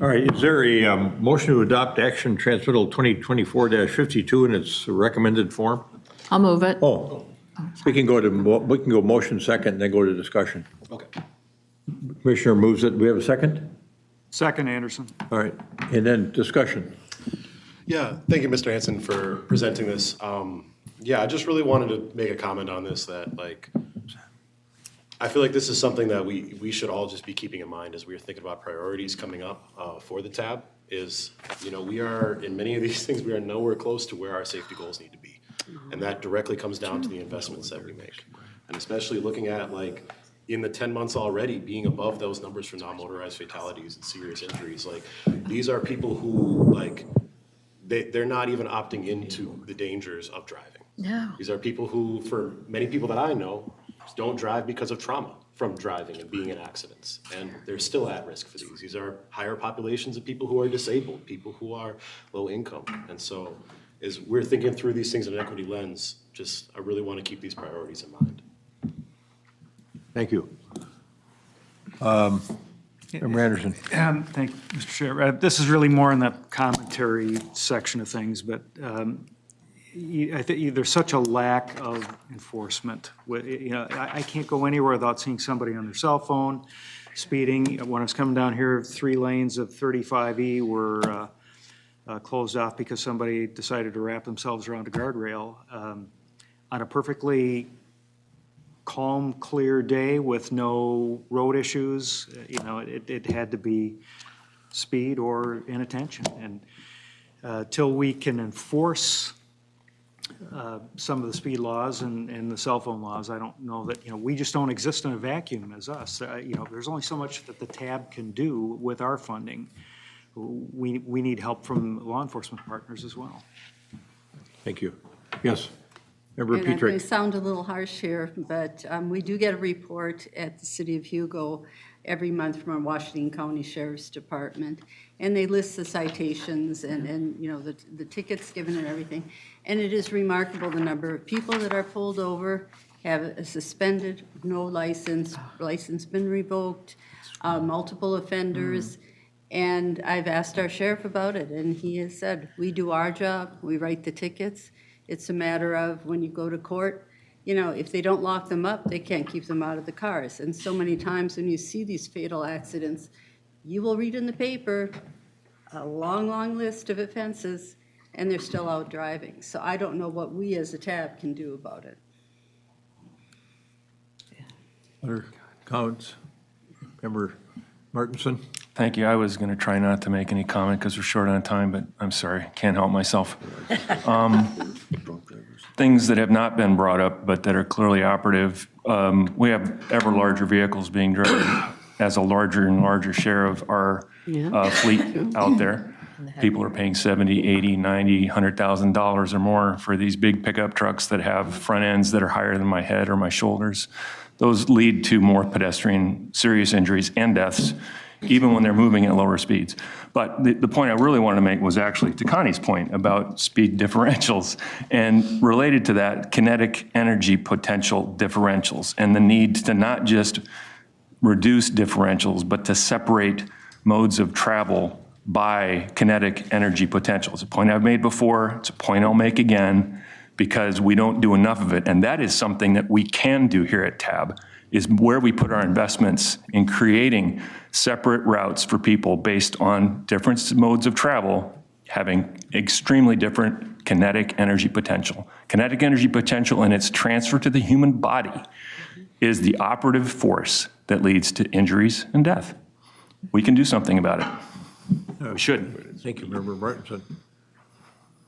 All right, is there a motion to adopt action transmittal 2024-52 in its recommended form? I'll move it. Oh, we can go motion second, then go to discussion. Okay. Commissioner moves it. Do we have a second? Second, Anderson. All right, and then discussion. Yeah, thank you, Mr. Hanson, for presenting this. I just really wanted to make a comment on this that, I feel like this is something that we should all just be keeping in mind as we are thinking about priorities coming up for the tab is, we are, in many of these things, we are nowhere close to where our safety goals need to be. And that directly comes down to the investments that we make. And especially looking at, in the 10 months already, being above those numbers for non-motorized fatalities and serious injuries. These are people who, they're not even opting into the dangers of driving. Yeah. These are people who, for many people that I know, don't drive because of trauma from driving and being in accidents. And they're still at risk for these. These are higher populations of people who are disabled, people who are low income. And so as we're thinking through these things in an equity lens, I really want to keep these priorities in mind. Thank you. Member Anderson. Thank you, Mr. Chair. This is really more in the commentary section of things, but I think there's such a lack of enforcement. I can't go anywhere without seeing somebody on their cell phone speeding. When I was coming down here, 3 lanes of 35E were closed off because somebody decided to wrap themselves around a guardrail. On a perfectly calm, clear day with no road issues, it had to be speed or inattention. And till we can enforce some of the speed laws and the cell phone laws, I don't know that, we just don't exist in a vacuum as us. There's only so much that the TAB can do with our funding. We need help from law enforcement partners as well. Thank you. Yes. Member And I Petrick. sound a little harsh here, but we do get a report at the City of Hugo every month from our Washington County Sheriff's Department, and they list the citations and the tickets given and everything. And it is remarkable the number of people that are pulled over, have a suspended, no license been revoked, multiple offenders. And I've asked our sheriff about it, and he has said, we do our job, we write the tickets. It's a matter of when you go to court, if they don't lock them up, they can't keep them out of the cars. And so many times when you see these fatal accidents, you will read in the paper a long, long list of offenses, and they're still out driving. So I don't know what we as a TAB can do about it. Other comments? Member Martinson? Thank you. I was going to try not to make any comment because we're short on time, but I'm sorry, can't help myself. Things that have not been brought up, but that are clearly operative. We have ever larger vehicles being driven as a larger and larger share of our fleet out there. People are paying $70,000, $80,000, $90,000, $100,000 or more for these big pickup trucks that have front ends that are higher than my head or my shoulders. Those lead to more pedestrian serious injuries and deaths, even when they're moving at lower speeds. But the point I really wanted to make was actually to Connie's point about speed differentials, and related to that, kinetic energy potential differentials, and the need to not just reduce differentials, but to separate modes of travel by kinetic energy potential. It's a point I've made before, it's a point I'll make again, because we don't do enough of it. And that is something that we can do here at TAB, is where we put our investments in creating separate routes for people based on different modes of travel, having extremely different kinetic energy potential. Kinetic energy potential and its transfer to the human body is the operative force that leads to injuries and death. We can do something about it. We should. Thank you, Member Martinson.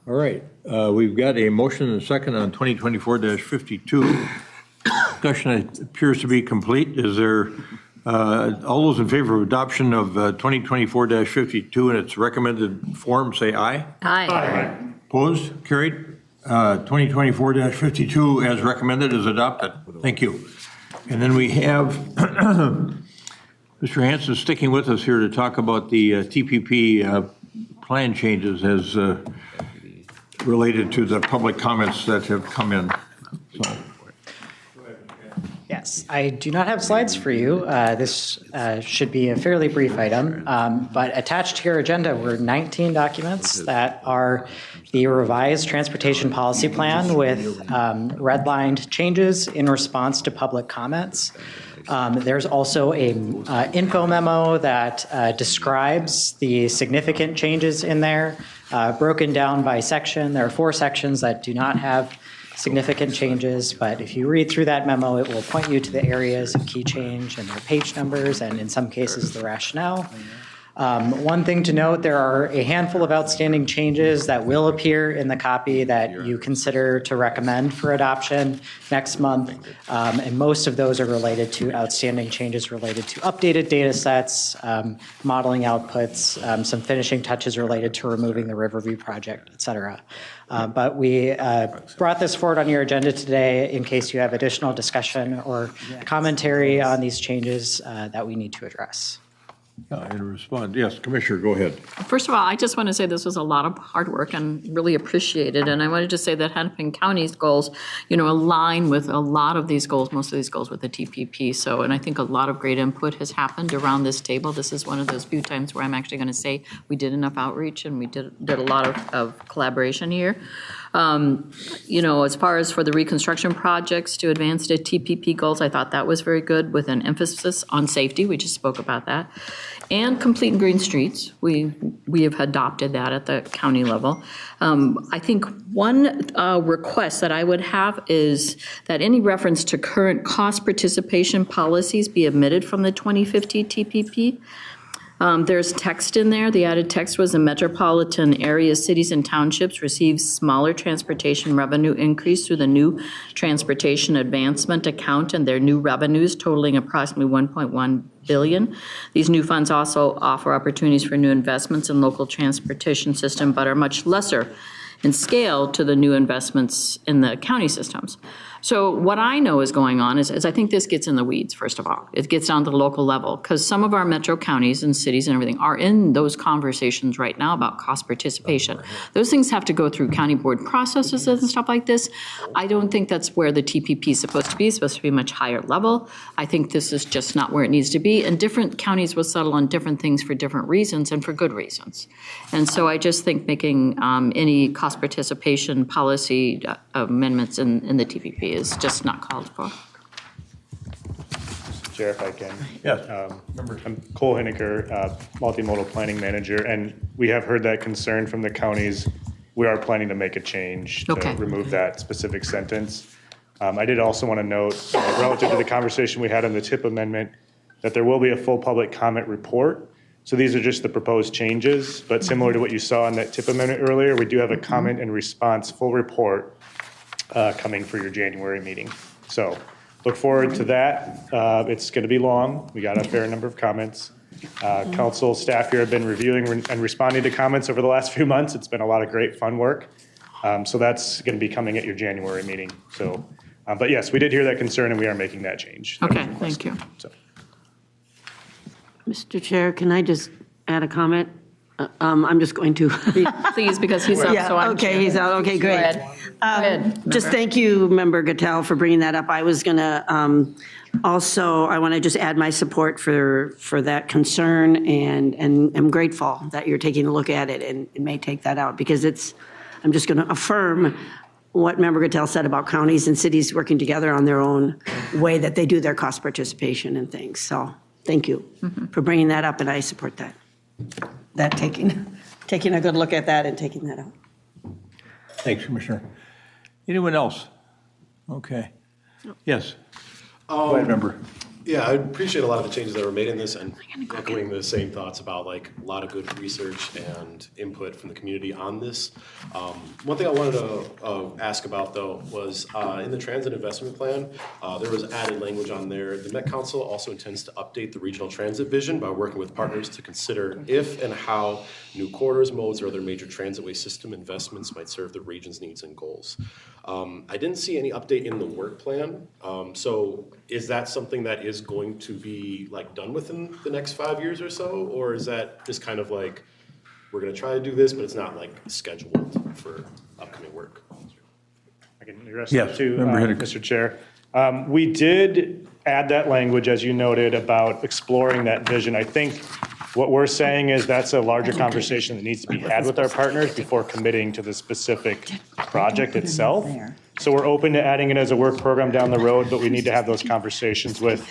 All right, we've got a motion and a second on 2024-52. Discussion appears to be complete. Is there, all those in favor of adoption of 2024-52 in its recommended form, say aye. Aye. Opposed? Carried. 2024-52 as recommended is adopted. Thank you. And then we have Mr. Hanson sticking with us here to talk about the TPP plan changes as related to the public comments that have come in. So. Yes, I do not have slides for you. This should be a fairly brief item, but attached to your agenda were 19 documents that are the revised transportation policy plan with redlined changes in response to public comments. There's also an info memo that describes the significant changes in there, broken down by section. There are 4 sections that do not have significant changes, but if you read through that memo, it will point you to the areas of key change and their page numbers, and in some cases, the rationale. One thing to note, there are a handful of outstanding changes that will appear in the copy that you consider to recommend for adoption next month. And most of those are related to outstanding changes related to updated data sets, modeling outputs, some finishing touches related to removing the Riverview project, et cetera. But we brought this forward on your agenda today in case you have additional discussion or commentary on these changes that we need to address. In response, yes, Commissioner, go ahead. First of all, I just want to say this was a lot of hard work and really appreciated. And I wanted to say that Hennepin County's goals, align with a lot of these goals, most of these goals with the TPP. So, and I think a lot of great input has happened around this table. This is one of those few times where I'm actually going to say we did enough outreach and we did a lot of collaboration here. As far as for the reconstruction projects to advance the TPP goals, I thought that was very good with an emphasis on safety. We just spoke about that. And complete and green streets. We have adopted that at the county level. I think one request that I would have is that any reference to current cost participation policies be omitted from the 2050 TPP. There's text in there. The added text was the metropolitan area cities and townships receive smaller transportation revenue increase through the new transportation advancement account and their new revenues totaling approximately $1.1 billion. These new funds also offer opportunities for new investments in local transportation system, but are much lesser in scale to the new investments in the county systems. So what I know is going on is I think this gets in the weeds, first of all. It gets down to the local level, because some of our metro counties and cities and everything are in those conversations right now about cost participation. Those things have to go through county board processes and stuff like this. I don't think that's where the TPP is supposed to be. It's supposed to be much higher level. I think this is just not where it needs to be. And different counties will settle on different things for different reasons and for good reasons. And so I just think making any cost participation policy amendments in the TPP is just not called for. Chair, if I can. Yes. I'm Cole Henniker, Multimodal Planning Manager, and we have heard that concern from the counties. We are planning to make a change to remove that specific sentence. I did also want to note, relative to the conversation we had on the TIP amendment, that there will be a full public comment report. So these are just the proposed changes, but similar to what you saw in that TIP amendment earlier, we do have a comment and response full report coming for your January meeting. So look forward to that. It's going to be long. We got a fair number of comments. Council staff here have been reviewing and responding to comments over the last few months. It's been a lot of great fun work. So that's going to be coming at your January meeting. So, but yes, we did hear that concern and we are making that change. Okay, thank you. So. Mr. Chair, can I just add a comment? I'm just going to. Please, because he's out, so I'm. Okay, he's out, okay, great. Go ahead. Just thank you, Member Gattel, for bringing that up. I was going to, also, I want to just add my support for that concern, and I'm grateful that you're taking a look at it and may take that out, because I'm just going to affirm what Member Gattel said about counties and cities working together on their own way that they do their cost participation and things. So thank you for bringing that up, and I support that. Taking a good look at that and taking that out. Thanks, Commissioner. Anyone else? Okay. Yes. Go ahead, Member. Yeah, I appreciate a lot of the changes that were made in this, and echoing the same thoughts about like a lot of good research and input from the community on this. One thing I wanted to ask about though was in the transit investment plan, there was added language on there. The Met Council also intends to update the regional transit vision by working with partners to consider if and how new corridors, modes, or other major transitway system investments might serve the region's needs and goals. I didn't see any update in the work plan. So is that something that is going to be like done within the next 5 years or so? Or is that just kind of like, we're gonna try to do this, but it's not like scheduled for upcoming work? I can address Yes, that too, Member Mr. Chair. We did add that language, as you noted, about exploring that vision. I think what we're saying is that's a larger conversation that needs to be had with our partners before committing to the specific project itself. So we're open to adding it as a work program down the road, but we need to have those conversations with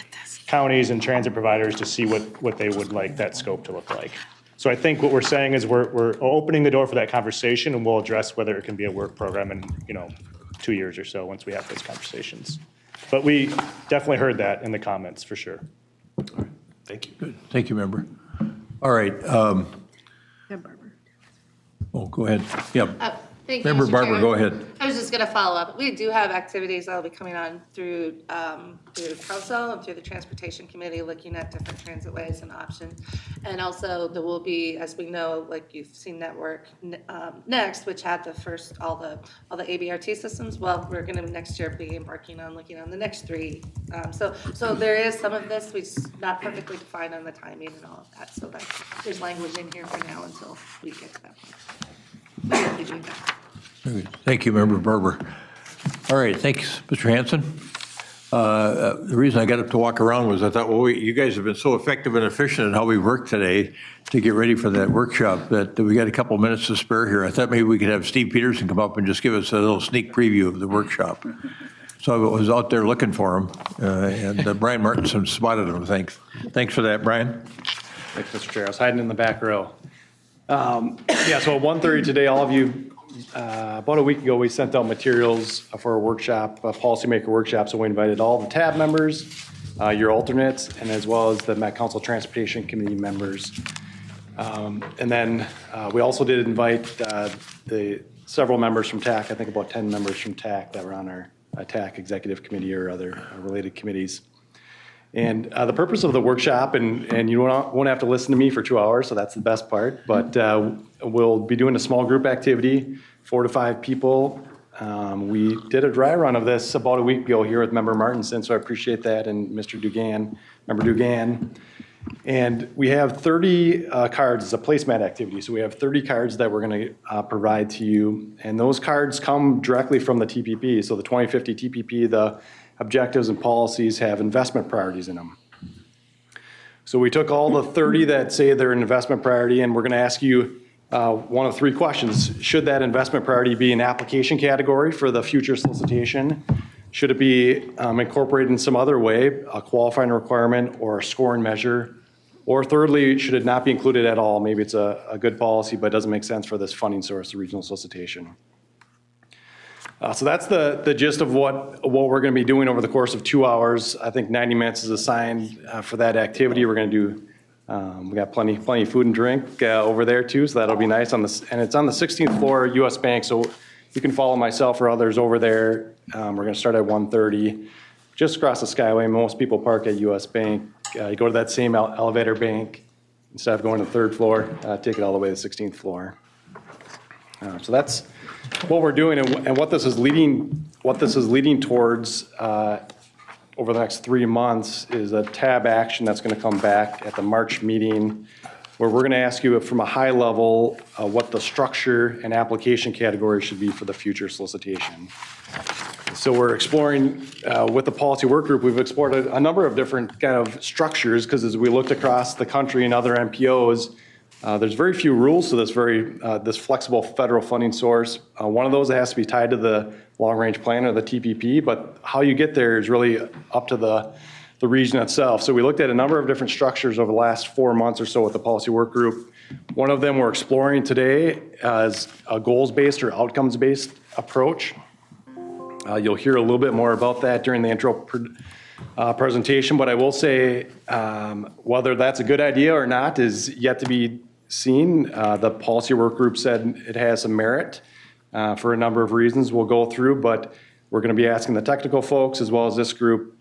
counties and transit providers to see what they would like that scope to look like. So I think what we're saying is we're opening the door for that conversation, and we'll address whether it can be a work program in 2 years or so once we have those conversations. But we definitely heard that in the comments for sure. Thank you. Good. Thank you, Member. All right. Oh, go ahead. Yeah. Thank you, Member Mr. Barber, Chair. go ahead. I was just going to follow up. We do have activities that will be coming on through council and through the transportation committee, looking at different transit ways and options. And also there will be, as we know, like you've seen Network Next, which had the first, all the ABRT systems. Well, we're going to next year be embarking on looking on the next 3. So there is some of this, we just not perfectly defined on the timing and all of that. So there's language in here for now until we get to that point. We'll be doing that. Thank you, Member Barber. All right, thanks, Mr. Hanson. The reason I got up to walk around was I thought, well, you guys have been so effective and efficient in how we worked today to get ready for that workshop that we got a couple minutes to spare here. I thought maybe we could have Steve Peterson come up and just give us a little sneak preview of the workshop. So I was out there looking for him, and Brian Martinson spotted him. Thanks for that, Brian. Thanks, Mr. Chair. I was hiding in the back row. Yeah, so at 1:30 today, all of you, about a week ago, we sent out materials for a workshop, a policymaker workshop. So we invited all the TAB members, your alternates, and as well as the Met Council Transportation Committee members. And then we also did invite the several members from TAC, I think about 10 members from TAC that were on our TAC executive committee or other related committees. And the purpose of the workshop, and you won't have to listen to me for 2 hours, so that's the best part, but we'll be doing a small group activity, 4 to 5 people. We did a dry run of this about a week ago here with Member Martinson, so I appreciate that, and Mr. Dugan, Member Dugan. And we have 30 cards. It's a placemat activity, so we have 30 cards that we're going to provide to you, and those cards come directly from the TPP. So the 2050 TPP, the objectives and policies have investment priorities in them. So we took all the 30 that say they're an investment priority, and we're going to ask you one of 3 questions. Should that investment priority be an application category for the future solicitation? Should it be incorporated in some other way, a qualifying requirement or a scoring measure? Or thirdly, should it not be included at all? Maybe it's a good policy, but it doesn't make sense for this funding source, the regional solicitation. So that's the gist of what we're going to be doing over the course of 2 hours. I think 90 minutes is assigned for that activity. We're going to do, we got plenty of food and drink over there too, so that'll be nice. And it's on the 16th floor, US Bank, so you can follow myself or others over there. We're going to start at 1:30, just across the Skyway. Most people park at US Bank. You go to that same elevator bank. Instead of going to the 3rd floor, take it all the way to the 16th floor. So that's what we're doing, and what this is leading towards over the next 3 months is a TAB action that's going to come back at the March meeting, where we're going to ask you from a high level what the structure and application category should be for the future solicitation. So we're exploring, with the policy work group, we've explored a number of different kind of structures, because as we looked across the country and other MPOs, there's very few rules to this flexible federal funding source. One of those has to be tied to the long-range plan or the TPP, but how you get there is really up to the region itself. So we looked at a number of different structures over the last 4 months or so with the policy work group. One of them we're exploring today is a goals-based or outcomes-based approach. You'll hear a little bit more about that during the intro presentation, but I will say whether that's a good idea or not is yet to be seen. The policy work group said it has some merit for a number of reasons we'll go through, but we're going to be asking the technical folks as well as this group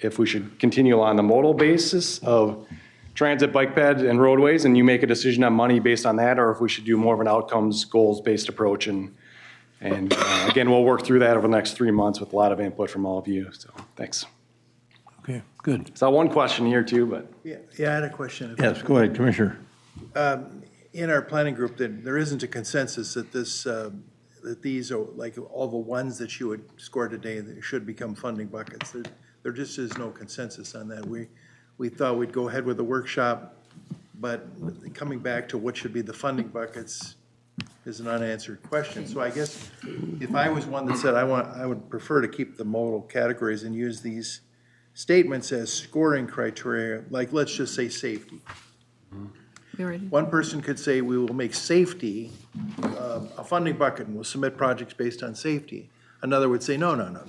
if we should continue on the modal basis of transit, bike ped, and roadways, and you make a decision on money based on that, or if we should do more of an outcomes, goals-based approach. And again, we'll work through that over the next 3 months with a lot of input from all of you. So thanks. Okay, good. So one question here too, but. Yeah, I had a question. Yes, go ahead, Commissioner. In our planning group, there isn't a consensus that that these are, like all the ones that you would score today, that should become funding buckets. There just is no consensus on that. We thought we'd go ahead with the workshop, but coming back to what should be the funding buckets is an unanswered question. So I guess if I was one that said I would prefer to keep the modal categories and use these statements as scoring criteria, like let's just say safety. One person could say we will make safety a funding bucket and we'll submit projects based on safety. Another would say no.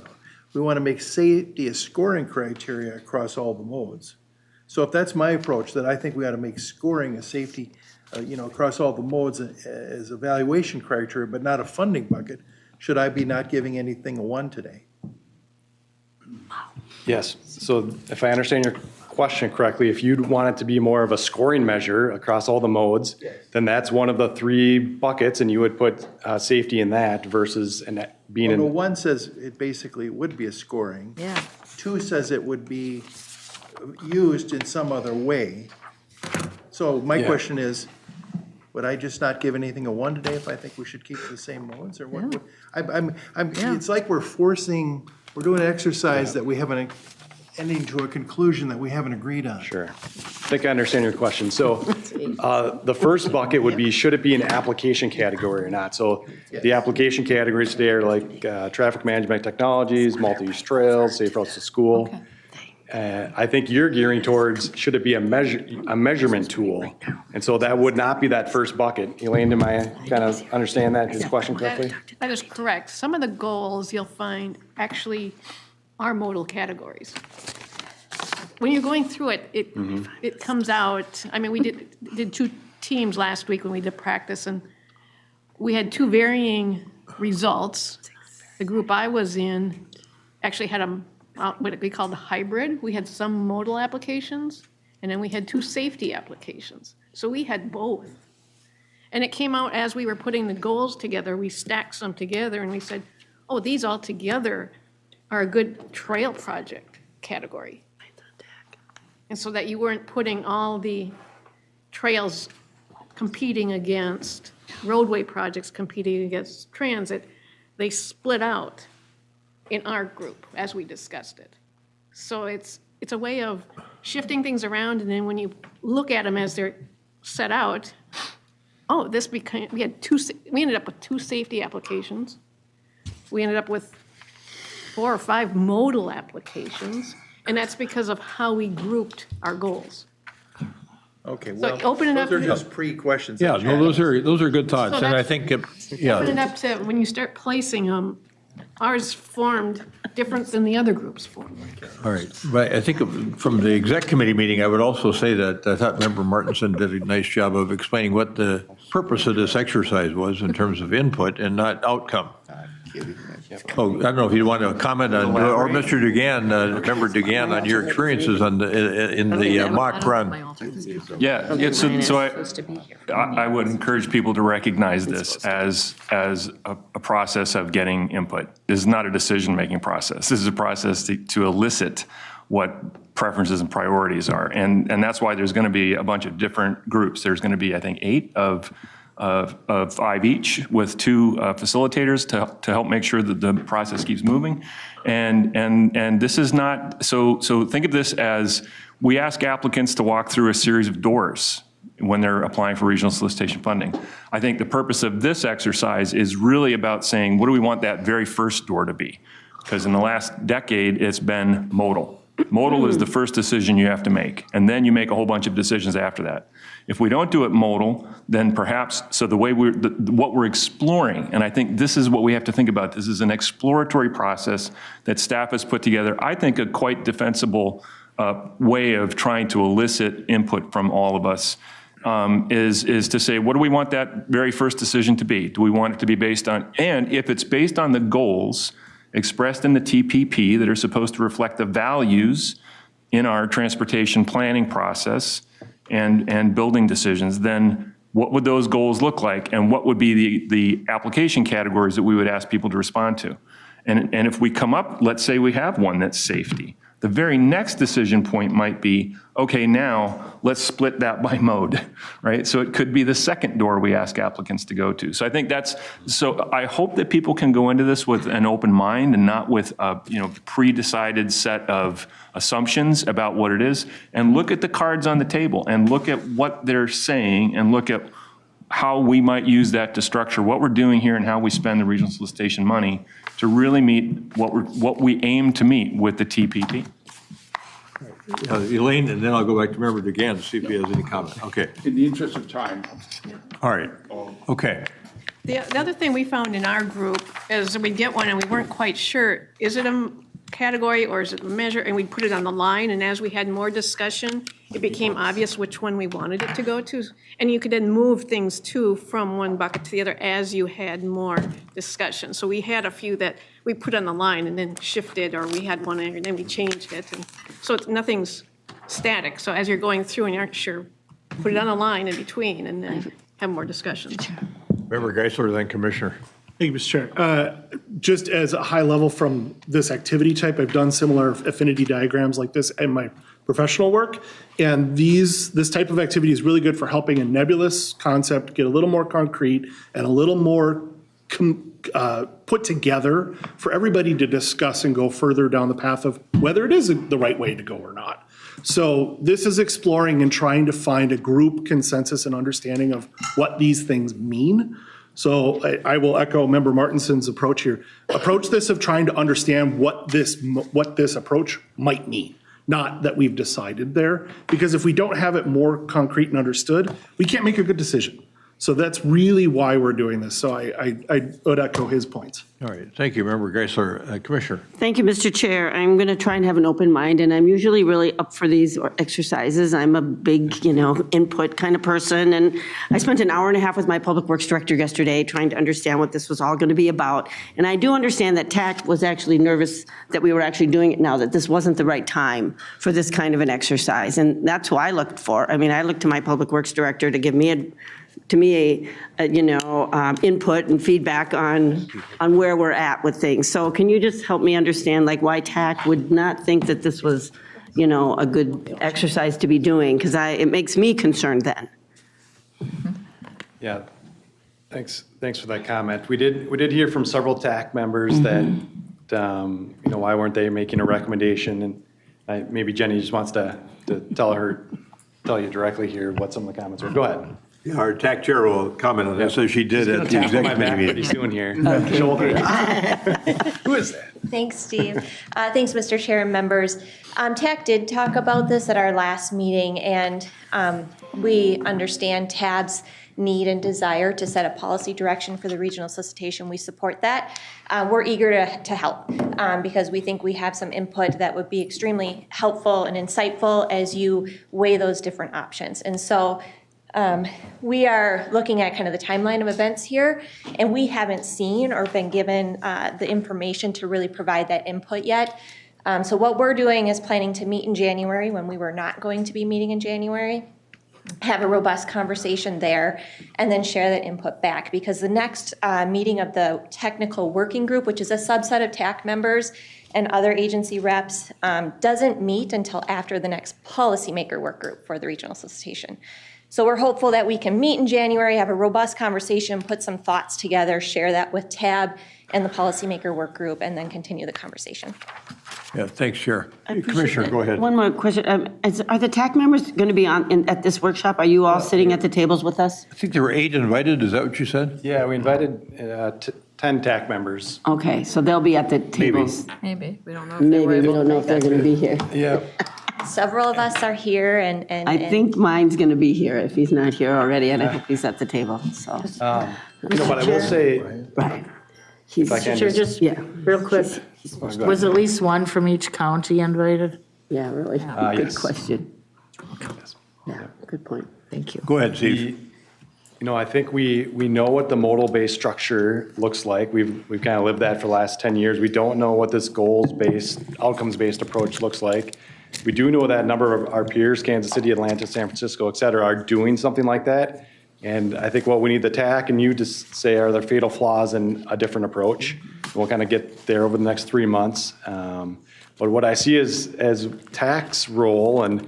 We want to make safety a scoring criteria across all the modes. So if that's my approach, then I think we ought to make scoring a safety, across all the modes as evaluation criteria, but not a funding bucket. Should I be not giving anything a 1 today? Yes, so if I understand your question correctly, if you'd want it to be more of a scoring measure across all the modes, then that's one of the 3 buckets, and you would put safety in that versus being Well, in. 1 says it basically would be a scoring. Yeah. 2 says it would be used in some other way. So my Yeah. question is, would I just not give anything a 1 today if I think we should keep the same modes, or what? It's like we're doing an exercise that we haven't, ending to a conclusion that we haven't agreed on. Sure. I think I understand your question. So the first bucket would be, should it be an application category or not? So the application categories today are like traffic management technologies, multi-use trails, safe routes to school. I think you're gearing towards, should it be a measurement tool? And so that would not be that first bucket. Elaine, am I kind of understand his question correctly? That is correct. Some of the goals you'll find actually are modal categories. When you're going through it, it comes out, I mean, we did 2 teams last week when we did practice, and we had 2 varying results. The group I was in actually had what we called a hybrid. We had some modal applications, and then we had 2 safety applications. So we had both. And it came out as we were putting the goals together, we stacked some together, and we said, oh, these all together are a good trail project category. And so that you weren't putting all the trails competing against roadway projects, competing against transit, they split out in our group as we discussed it. So it's a way of shifting things around, and then when you look at them as they're set out, oh, we ended up with 2 safety applications. We ended up with 4 or 5 modal applications, and that's because of how we grouped our goals. Okay, So well, open it up those are to- just pre-questions. Yeah, no, those are good thoughts, So and I that's- think, Open it up to, when you start placing them, ours formed different than the other groups formed. All right, but I think from the exec committee meeting, I would also say that I thought Member Martinson did a nice job of explaining what the purpose of this exercise was in terms of input and not outcome. Oh, I don't know if you want to comment on, or Mr. Dugan, Member Dugan, on your experiences in the mock run. Yeah, so I would encourage people to recognize this as a process of getting input. This is not a decision-making process. This is a process to elicit what preferences and priorities are. And that's why there's going to be a bunch of different groups. There's going to be, I think, 8 of 5 each, with 2 facilitators to help make sure that the process keeps moving. And this is not, so think of this as, we ask applicants to walk through a series of doors when they're applying for regional solicitation funding. I think the purpose of this exercise is really about saying, what do we want that very first door to be? Because in the last decade, it's been modal. Modal is the first decision you have to make, and then you make a whole bunch of decisions after that. If we don't do it modal, then perhaps, so the way what we're exploring, and I think this is what we have to think about, this is an exploratory process that staff has put together, I think a quite defensible way of trying to elicit input from all of us, is to say, what do we want that very first decision to be? Do we want it to be based on, and if it's based on the goals expressed in the TPP that are supposed to reflect the values in our transportation planning process and building decisions, then what would those goals look like? And what would be the application categories that we would ask people to respond to? And if we come up, let's say we have one that's safety. The very next decision point might be, okay, now let's split that by mode, right? So it could be the second door we ask applicants to go to. So I think so I hope that people can go into this with an open mind and not with a pre-decided set of assumptions about what it is, and look at the cards on the table and look at what they're saying and look at how we might use that to structure what we're doing here and how we spend the regional solicitation money to really meet what we aim to meet with the TPP. Elaine, and then I'll go back to Member Dugan to see if he has any comment. Okay. In the interest of time. All right. Okay. The other thing we found in our group is we get one and we weren't quite sure, is it category or is it a measure? And we'd put it on the line, and as we had more discussion, it became obvious which one we wanted it to go to. And you could then move things too from one bucket to the other as you had more discussion. So we had a few that we put on the line and then shifted, or we had one and then we changed it. And so nothing's static. So as you're going through and you aren't sure, put it on the line in between and then have more discussion. Member Geisler, then Commissioner. Thank you, Mr. Chair. Just as a high level from this activity type, I've done similar affinity diagrams like this in my professional work. And this type of activity is really good for helping a nebulous concept get a little more concrete and a little more put together for everybody to discuss and go further down the path of whether it is the right way to go or not. So this is exploring and trying to find a group consensus and understanding of what these things mean. So I will echo Member Martinson's approach here. Approach this of trying to understand what this approach might mean, not that we've decided there. Because if we don't have it more concrete and understood, we can't make a good decision. So that's really why we're doing this. So I would echo his points. All right, thank you, Member Geisler. Commissioner. Thank you, Mr. Chair. I'm going to try and have an open mind, and I'm usually really up for these exercises. I'm a big, input kind of person, and I spent an hour and a half with my Public Works Director yesterday trying to understand what this was all going to be about. And I do understand that TAC was actually nervous that we were actually doing it now, that this wasn't the right time for this kind of an exercise. And that's what I looked for. I mean, I looked to my Public Works Director to give me input and feedback on where we're at with things. So can you just help me understand why TAC would not think that this was, a good exercise to be doing? Because it makes me concerned then. Yeah, thanks for that comment. We did hear from several TAC members that, why weren't they making a recommendation? And maybe Jenny just wants to tell you directly here what some of the comments are. Go ahead. Yeah, our TAC chair will comment on this, as she did at the executive committee meeting. What he's doing here. Shoulder. Who is that? Thanks, Steve. Thanks, Mr. Chair and members. TAC did talk about this at our last meeting, and we understand TAB's need and desire to set a policy direction for the regional solicitation. We support that. We're eager to help because we think we have some input that would be extremely helpful and insightful as you weigh those different options. And so we are looking at kind of the timeline of events here, and we haven't seen or been given the information to really provide that input yet. So what we're doing is planning to meet in January when we were not going to be meeting in January, have a robust conversation there, and then share that input back, because the next meeting of the technical working group, which is a subset of TAC members and other agency reps, doesn't meet until after the next policymaker work group for the regional solicitation. So we're hopeful that we can meet in January, have a robust conversation, put some thoughts together, share that with TAB and the policymaker work group, and then continue the conversation. Yeah, thanks, Chair. Commissioner, go ahead. One more question. Are the TAC members going to be at this workshop? Are you all sitting at the tables with us? I think there were 8 invited, is that what you said? Yeah, we invited 10 TAC members. Okay, so they'll be at the tables. Maybe. We don't know Maybe we don't know if they're going to be here. Yeah. Several of us are here, and I think mine's going to be here if he's not here already, and I hope he's at the table, so. But I will say. Right. If I can Just real quick, was at least one from each county invited? Yeah, really. Good Yes. question. Yeah, good point. Thank you. Go ahead, Steve. I think we know what the modal-based structure looks like. We've kind of lived that for the last 10 years. We don't know what this goals-based, outcomes-based approach looks like. We do know that a number of our peers, Kansas City, Atlanta, San Francisco, et cetera, are doing something like that. And I think what we need the TAC and you to say are there fatal flaws in a different approach. We'll kind of get there over the next 3 months. But what I see as TAC's role and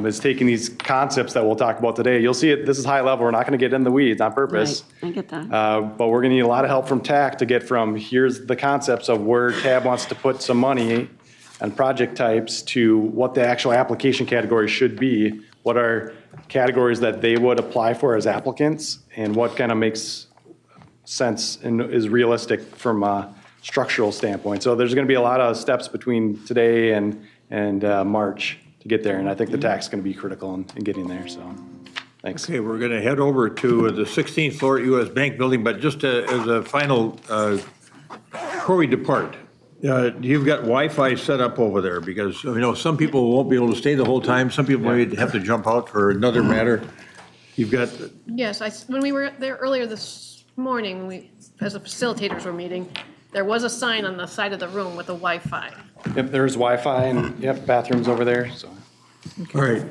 is taking these concepts that we'll talk about today. You'll see it. This is high level. We're not going to get in the weeds on purpose. Right, I get that. But we're going to need a lot of help from TAC to get from here's the concepts of where TAB wants to put some money and project types to what the actual application category should be. What are categories that they would apply for as applicants, and what kind of makes sense and is realistic from a structural standpoint. So there's going to be a lot of steps between today and March to get there, and I think the TAC's going to be critical in getting there. So thanks. Okay, we're going to head over to the 16th floor at US Bank Building, but just as a final, before we depart, You've got Wi-Fi set up over there because, some people won't be able to stay the whole time. Some people may have to jump out for another matter. You've got, Yes, when we were there earlier this morning, when as the facilitators were meeting, there was a sign on the side of the room with a Wi-Fi. Yep, there's Wi-Fi and, yep, bathrooms over there, so. all right.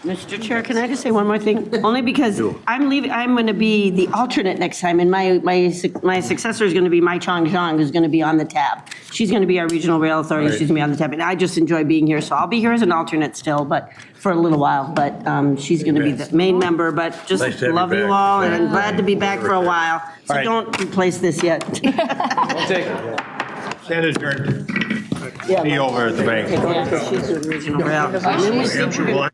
Mr. Chair, can I just say one more thing? Only because I'm going to be the alternate next time, and my successor is going to be Mai Chong Zhang, who's going to be on the tab. She's going to be our regional rail authority. Right. She's going to be on the tab, and I just enjoy being here, so I'll be here as an alternate still, but for a little while. But she's going to be the main member, but just Nice to have you love you back. all, and I'm glad to be back for a while. So All right. don't replace this yet. We'll take it. Stand adjourned. See you over at the bank. She's the regional rail.